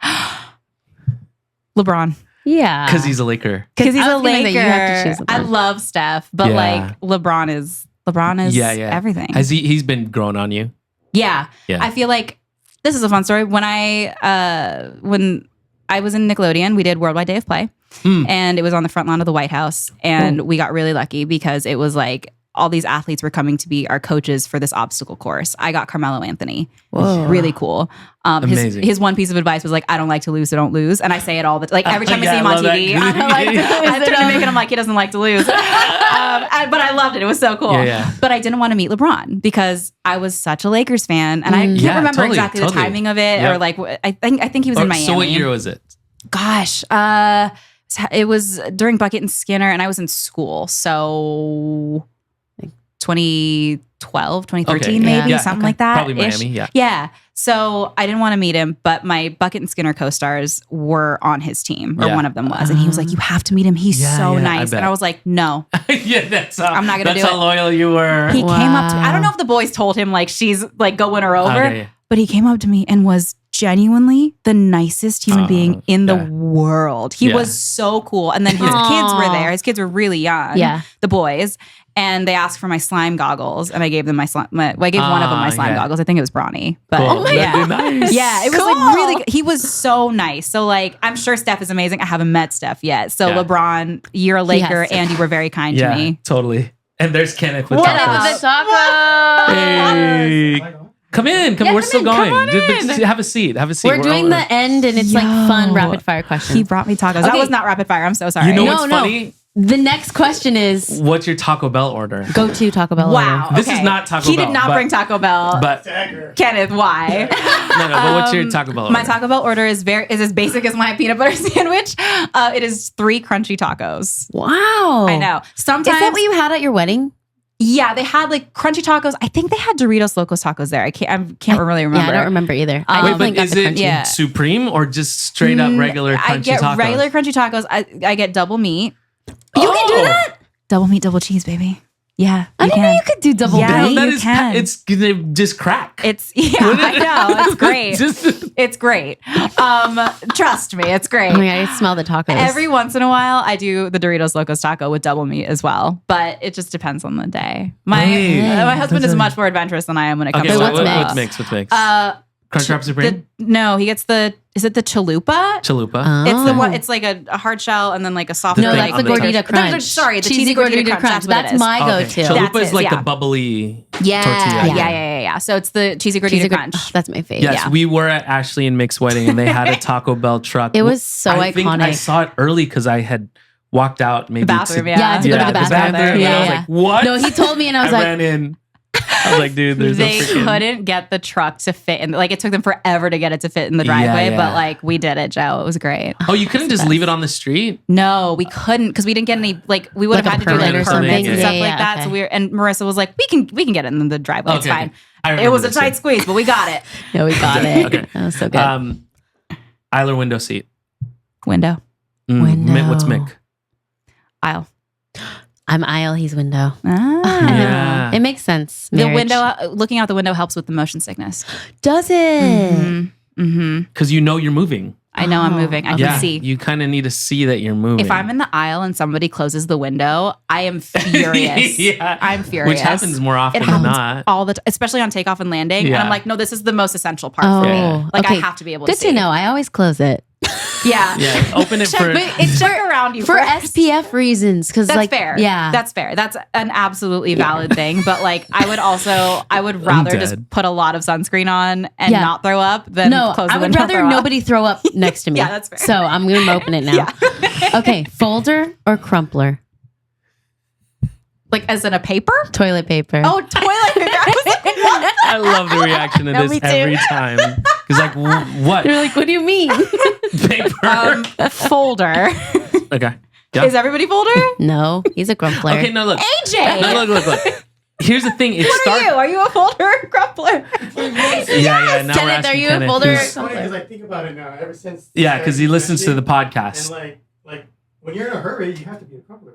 LeBron. Yeah. Because he's a Laker. Because he's I a was gonna say Laker. you have to choose LeBron. I love Steph, but like LeBron is everything. Has he's been growing on you? Yeah. Yeah. I feel like this is a fun story. When I was in Nickelodeon, we did Worldwide Day of Play, and it was on the front lawn of the White House, and we got really lucky because it was like all these athletes were coming to be our coaches for this obstacle course. I got Carmelo Anthony. Whoa. Really cool. Amazing. His one piece of advice was like, I don't like to lose, so don't lose. And I say it all the like every time I see him I on love TV. that. I don't like to lose. I turn to Mick and I'm like, he doesn't like to lose. But I loved it. It was so cool. Yeah. But I didn't want to meet LeBron because I was such a Lakers fan, and I can't remember exactly the timing of it, or like I think he was in Miami. So what year was it? Gosh, it was during Bucket and Skinner, and I was in school, so 2012, 2013, maybe something like that. Probably Miami. Yeah. Yeah. So I didn't want to meet him, but my Bucket and Skinner co-stars were on his team, or one of them was, and he was like, "You have to meet him. He's so nice." And I was like, "No, Yeah, that's how, I'm not gonna do it." That's how loyal you were. He came up to me. I don't know if the boys told him like she's like go win her over, but he came up to me and was genuinely the nicest human being in the world. He was so cool. And then his kids were there. His kids were really young. Yeah. The boys. And they asked for my slime goggles, and I gave them I gave one of them my slime goggles. I think it was Bronny. But Cool. nice. Yeah, it was like really good. He was so nice. So like, I'm sure Steph is amazing. I haven't met Steph yet. So LeBron, you're a Laker, and you were very kind to me. Totally. And there's Kenneth with Kenneth tacos. with the taco. Hey. Come in. We're still going. Just have a seat. We're doing the end, and it's like fun rapid fire questions. He brought me tacos. That was not rapid fire. I'm so sorry. You know what's funny? The next question is, what's your Taco Bell order? Go to Taco Bell. Wow. Order. This is not Taco Bell. He did not bring Taco Bell. But Kenneth, why? no, but what's your Taco Bell order? My Taco Bell order is as basic as my peanut butter sandwich. It is 3 crunchy tacos. Wow. I know. Sometimes Is that what you had at your wedding? Yeah, they had like crunchy tacos. I think they had Doritos Locos tacos there. I can't really remember. Yeah, I don't remember either. Wait, but is it supreme or just straight up regular crunchy tacos? I get regular crunchy tacos. I get double meat. You can do that? Double meat, double cheese, baby. Yeah, I didn't know you could do double meat. You can. It's gonna just crack. I know. It's great. It's great. Trust me, it's great. Oh my God, I smell the tacos. Every once in a while, I do the Doritos Locos taco with double meat as well, but it just depends on the day. My husband is much more adventurous than I am when it comes to what's mixed? Crunchwrap Supreme? No, he gets is it the chalupa? Chalupa. Oh. It's the one. It's like a hard shell and then like a soft. No, that's the gordita crunch. Sorry, the cheesy gordita crunch. That's my go-to. Chalupa is like the bubbly tortilla. Yeah. So it's the cheesy gordita crunch. Oh, that's my favorite. Yes, we were at Ashley and Mick's wedding, and they had a Taco Bell truck. It was so iconic. I think I saw it early because I had walked out maybe the bathroom. To go to the bathroom. And I was like, what? No, he told me, and I was ran in. I was like, dude, there's they couldn't get the truck to fit in. Like, it took them forever to get it to fit in the driveway, but like, we did it, Joe. It was great. Oh, you couldn't just leave it on the street? No, we couldn't because we didn't get any. Like, we would have had to do like permits and stuff like that. Okay. So and Marissa was like, we can get it in the driveway. It's fine. It was a tight squeeze, but we got it. Yeah, we got it. Okay, that was so good. Aisle or window seat? Window. Window. What's Mick? Aisle. I'm aisle, he's window. Yeah. It makes sense. The window, looking out the window helps with the motion sickness. Does it? Because you know you're moving. I know I'm moving. I can see. You kind of need to see that you're moving. If I'm in the aisle and somebody closes the window, I am furious. I'm furious. Which happens more often than not. All the especially on takeoff and landing. And I'm like, no, this is the most essential part for me. Like I have to be able to see. Good to know. I always close it. Yeah. Open it for check around you for first. SPF reasons. Because that's like, fair. Yeah, that's fair. That's an absolutely valid thing. But like, I would rather just put a lot of sunscreen on and not throw up than close the window. I would rather nobody throw up next to me. Yeah, that's fair. So I'm going to open it now. Okay, folder or crumpler? Like as in a paper? Toilet paper. Oh, toilet paper. I love the reaction to this every time. Because like, what? You're like, what do you mean? Paper. Folder. Okay. Yeah. Is everybody folder? No, he's a crumpler. Okay, no, look. AJ. No, look. Here's the thing. What are you? Are you a folder or a crumpler? Yeah. Now we're Kenneth, are asking you a folder or a It's funny crumpler? because I think about it now. Ever since because he listens to the podcast. And like when you're in a hurry, you have to be a crumpler.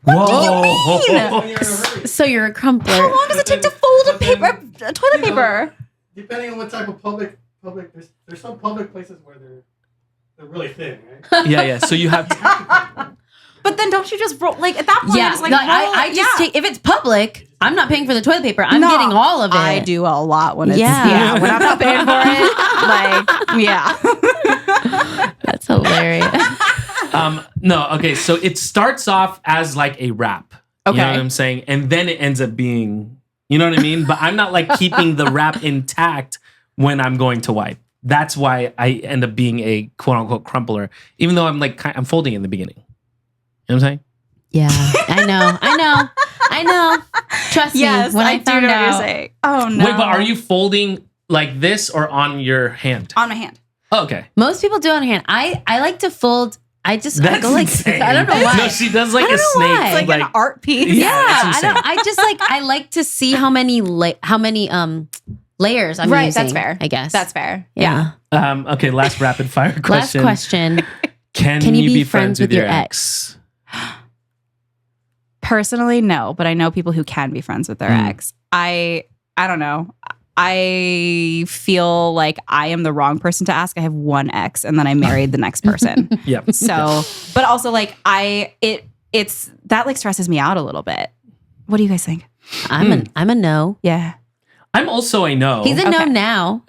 Whoa! When you're in a hurry. So you're a crumpler. How long does it take to fold a toilet paper? Depending on what type of public, there's some public places where they're really thin, right? Yeah. So you have to. But then don't you just roll, like at that point? Yeah, it's like, I just take, if it's public, I'm not paying for the toilet paper. I'm getting all of it. I do a lot when it's when I'm not paying for it. That's hilarious. No, okay. So it starts off as like a rap. Okay. You know what I'm saying? And then it ends up being, you know what I mean? But I'm not like keeping the rap intact when I'm going to wipe. That's why I end up being a quote unquote crumpler, even though I'm folding in the beginning. You know what I'm saying? Yeah, I know. Trust me, when I found out. What you're saying. Oh no. Wait, but are you folding like this or on your hand? On my hand? Oh, okay. Most people do it on hand. I like to fold. I go like insane. I don't know why. No, she does like a snake. why. It's like an art piece. Yeah, I like to see how many layers I'm right, using. That's fair. I guess that's fair. Yeah. Okay. Last rapid fire question. Last question. Can you be friends with your ex? Personally, no, but I know people who can be friends with their ex. I don't know. I feel like I am the wrong person to ask. I have one ex, and then I married the next person. Yep. So, but also like it's that like stresses me out a little bit. What do you guys think? I'm a no. Yeah. I'm also a no. He's a no now.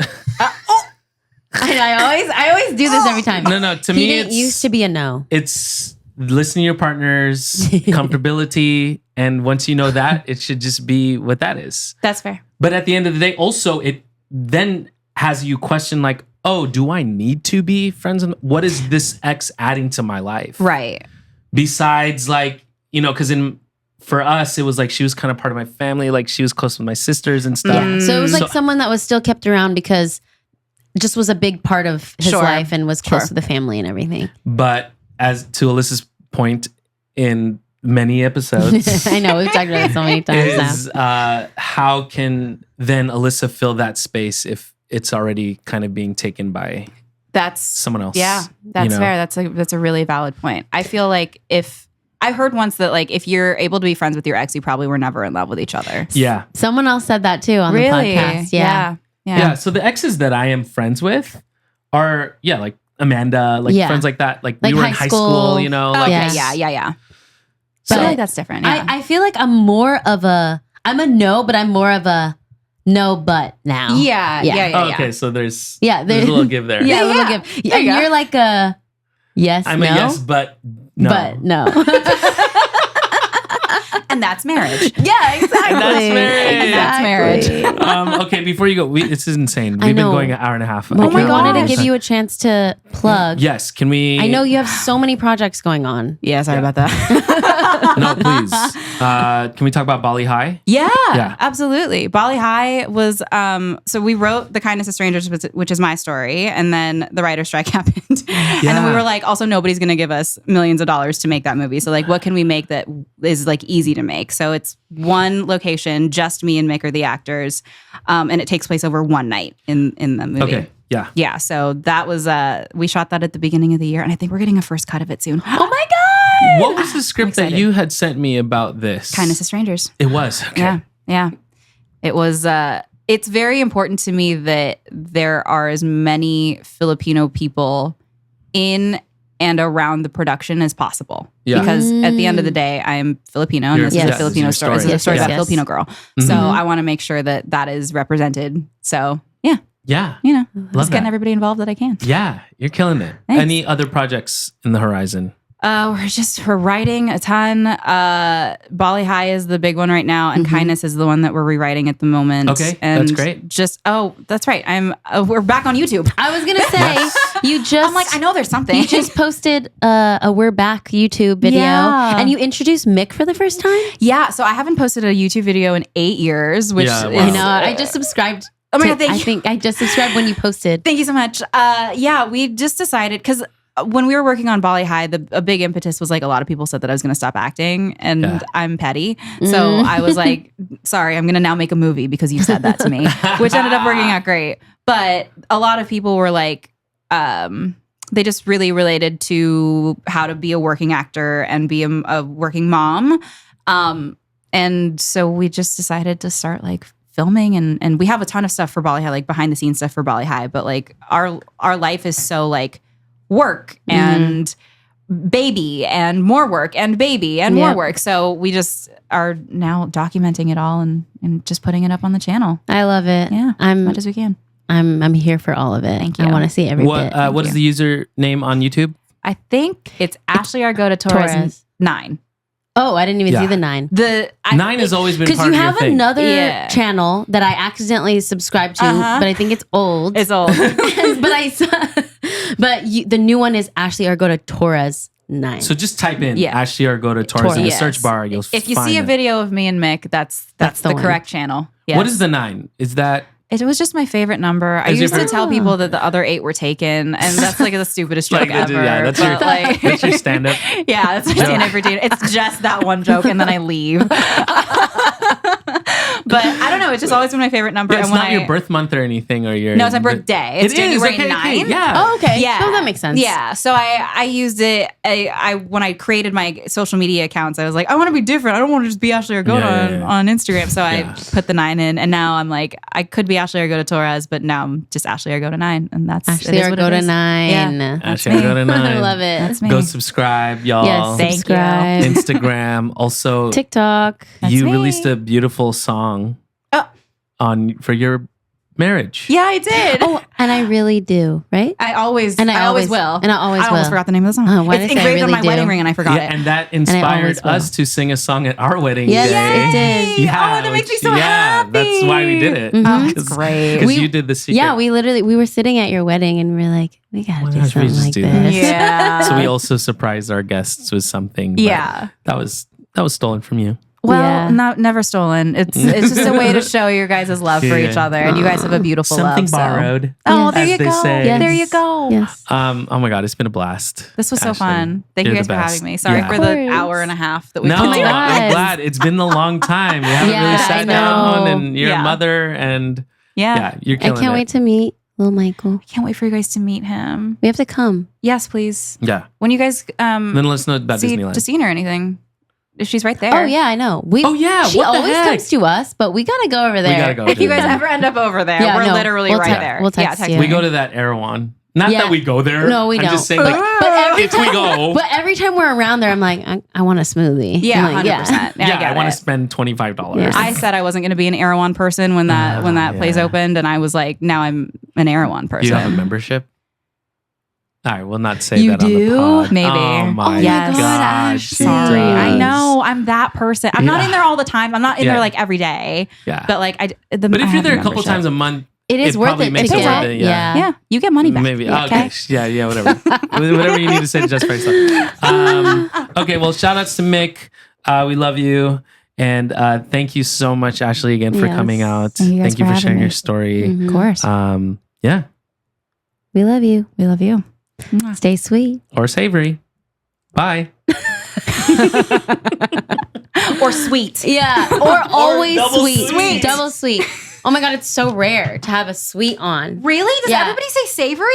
I always do this every time. No. To he me, didn't used to be a no. It's listen to your partner's comfortability, and once you know that, it should just be what that is. That's fair. But at the end of the day, also it then has you question like, oh, do I need to be friends? What is this ex adding to my life? Right. Besides like, because for us, it was like she was kind of part of my family. Like she was close with my sisters and stuff. Yeah. So it was like someone that was still kept around because it just was a big part of his life and was close to the family and everything. But as to Alyssa's point in many episodes, I know we've talked about it so many times now. How can then Alyssa fill that space if it's already kind of being taken by someone else? Yeah, that's fair. That's a really valid point. I feel like I heard once that like if you're able to be friends with your ex, you probably were never in love with each other. Yeah. Someone else said that too on the podcast. Yeah. So the exes that I am friends with are like Amanda, like friends like that. Like we were in high school, Okay, Yes. yeah. So I feel like that's different. Yeah. I feel like I'm a no, but I'm more of a no, but now. Yeah. Okay, so there's a little give there. Yeah, a little give. There you go. You're like a yes, I'm no. a yes, but no. But no. And that's marriage. Yeah, exactly. That's marriage. Exactly. Okay, before you go, this is insane. We've been going an hour and a half. Oh my God. I wanted to give you a chance to plug. Yes, can we? I know you have so many projects going on. Yeah, sorry about that. No, please. Can we talk about Bali High? Yeah, absolutely. Bali High was, so we wrote The Kindness of Strangers, which is my story. And then the writer's strike happened. And then we were like, also nobody's going to give us millions of dollars to make that movie. So like, what can we make that is like easy to make? So it's one location, just me and Maker, the actors. And it takes place over one night in the movie. Okay. Yeah. Yeah. So that was, we shot that at the beginning of the year. And I think we're getting a first cut of it soon. Oh my God. What was the script that you had sent me about this? Kindness of Strangers. It was. Okay. Yeah. It was, it's very important to me that there are as many Filipino people in and around the production as possible. Yeah. Because at the end of the day, I am Filipino and this is a Filipino story. This is a story about a Filipino girl. So I want to make sure that that is represented. So Yeah. you know, Love just getting that. everybody involved that I can. Yeah. You're killing it. Thanks. Any other projects in the horizon? We're writing a ton. Bali High is the big one right now, and Kindness is the one that we're rewriting at the moment. Okay, and that's great. That's right. We're back on YouTube. I was gonna say you just. I'm like, I know there's something. You just posted a "We're Back" YouTube video, and you introduced Mick for the first time. Yeah, so I haven't posted a YouTube video in 8 years, which Yeah, wow. I know. I just subscribed. Oh my God, thank I you. think I just subscribed when you posted. Thank you so much. We just decided because when we were working on Bali High, a big impetus was like a lot of people said that I was going to stop acting, and I'm petty, so I was like, "Sorry, I'm going to now make a movie because you said that to me," which ended up working out great. But a lot of people were like, they just really related to how to be a working actor and be a working mom, and so we just decided to start like filming and we have a ton of stuff for Bali High, like behind the scenes stuff for Bali High, but like our life is so like work and baby and more work and baby and more work. So we just are now documenting it all and just putting it up on the channel. I love it. Yeah, as much as we can. I'm here for all of it. Thank you. I want to see every bit. What is the username on YouTube? I think it's Ashley Argota Torres 9. Oh, I didn't even see the 9. 9 has always been Because part you of your have thing. another channel that I accidentally subscribed to, but I think it's old. It's old. The new one is Ashley Argota Torres 9. So just type in Ashley Argota Torres in the search bar. You'll if you find see a it. video of me and Mick, that's the one. correct channel. Yes. What is the 9? Is that It was just my favorite number. I Is it used to for- tell people that the other 8 were taken, and that's like the stupidest joke ever. that's but, your like, that's your stand up? yeah, that's my stand-up routine. It's just that one joke, and then I leave. But I don't know. It's just always been my favorite number. It's and when not your birth month or anything, or your No, it's my birthday. It's January 9th. Yeah. Oh, okay. Yeah. Oh, that makes sense. Yeah. So I used it. I when I created my social media accounts, I was like, I want to be different. I don't want to just be Ashley Argota on Instagram. So I put the 9 in, and now I'm like, I could be Ashley Argota Torres, but now I'm just Ashley Argota 9, and that's Ashley it is what it Argota is. 9. Yeah. Ashley Argota 9. I love it. That's me. Go subscribe, y'all. Yes, Thank subscribe. Instagram. Also, TikTok. you me. released a beautiful song for your marriage. Yeah, I did. Oh, and I really do, right? I always will. And I always almost will. forgot the name of the song. Oh, why did I it's say I engraved on really my wedding do? ring, and I forgot Yeah, it. and that always inspired will. us to sing a song at our wedding Yes, day. it did. Yeah, that makes me so yeah, happy. that's why we did it. Oh, that's great. Because you did the secret. Yeah, we were sitting at your wedding and we were like, we gotta Why do don't we something just like do that? this. Yeah. So we also surprised our guests with something. but Yeah. that was stolen from you. Well, Yeah. never stolen. It's just a way to show your guys' love for each other, and you guys have a beautiful Something love. so- borrowed. Oh, Yes. there as you they go. say. Yes. There you go. Yes. Oh my God, it's been a blast. This was so Ashley. fun. Thank You're you guys the for best. having me. Sorry Yeah. for Of the course. hour and a half that we No, put my together. God. I'm glad. It's been a long time. We haven't really Yeah, sat I down, know. and you're a mother, and Yeah. you're I killing can't it. wait to meet little Michael. Can't wait for you guys to meet him. We have to come. Yes, please. Yeah. When you guys Then let us know about see Disneyland. Justine or anything, she's right there. Oh yeah, I know. Oh, yeah, She what the always heck? comes to us, but we gotta go over there. gotta go. If you guys Yeah. ever end up over there, Yeah, we're no, literally we'll right text- there. we'll text yeah, you. We go to that Erewhon. Not Yeah. that we go there. No, we I'm don't. just saying, like, But every if we go. But every time we're around there, I'm like, I want a smoothie. Yeah, I'm like, 100%. yeah, I want it. to spend $25. Yeah. I said I wasn't going to be an Erewhon person when that place yeah. opened, and I was like, now I'm an Erewhon Do you have a person. membership? All right, we'll not say You that on do? the pod. Maybe. Oh my Yes. God. Ashley. Sorry, I Jesus. know I'm that person. I'm not Yeah. in there all the time. I'm not in Yeah. there like every day. Yeah. But like But if you're there a couple times a month, It is It worth probably it to makes it get. worth it, yeah. yeah, you get money back. maybe. Yeah, Okay. Yeah, whatever. Whatever you need to say just for yourself. Okay, well, shout outs to Mick. We love you. And thank you so much, Ashley, again, for Yes. coming out. Thank you guys Thank you for for having sharing me. your story. Mhm. Of course, Yeah. We love you. we love you. Stay sweet. Or savory. Bye. Or sweet. Yeah. Or always double sweet. sweet. Double sweet. Oh my God, it's so rare to have a sweet on. Really? Does Yeah. everybody say savory?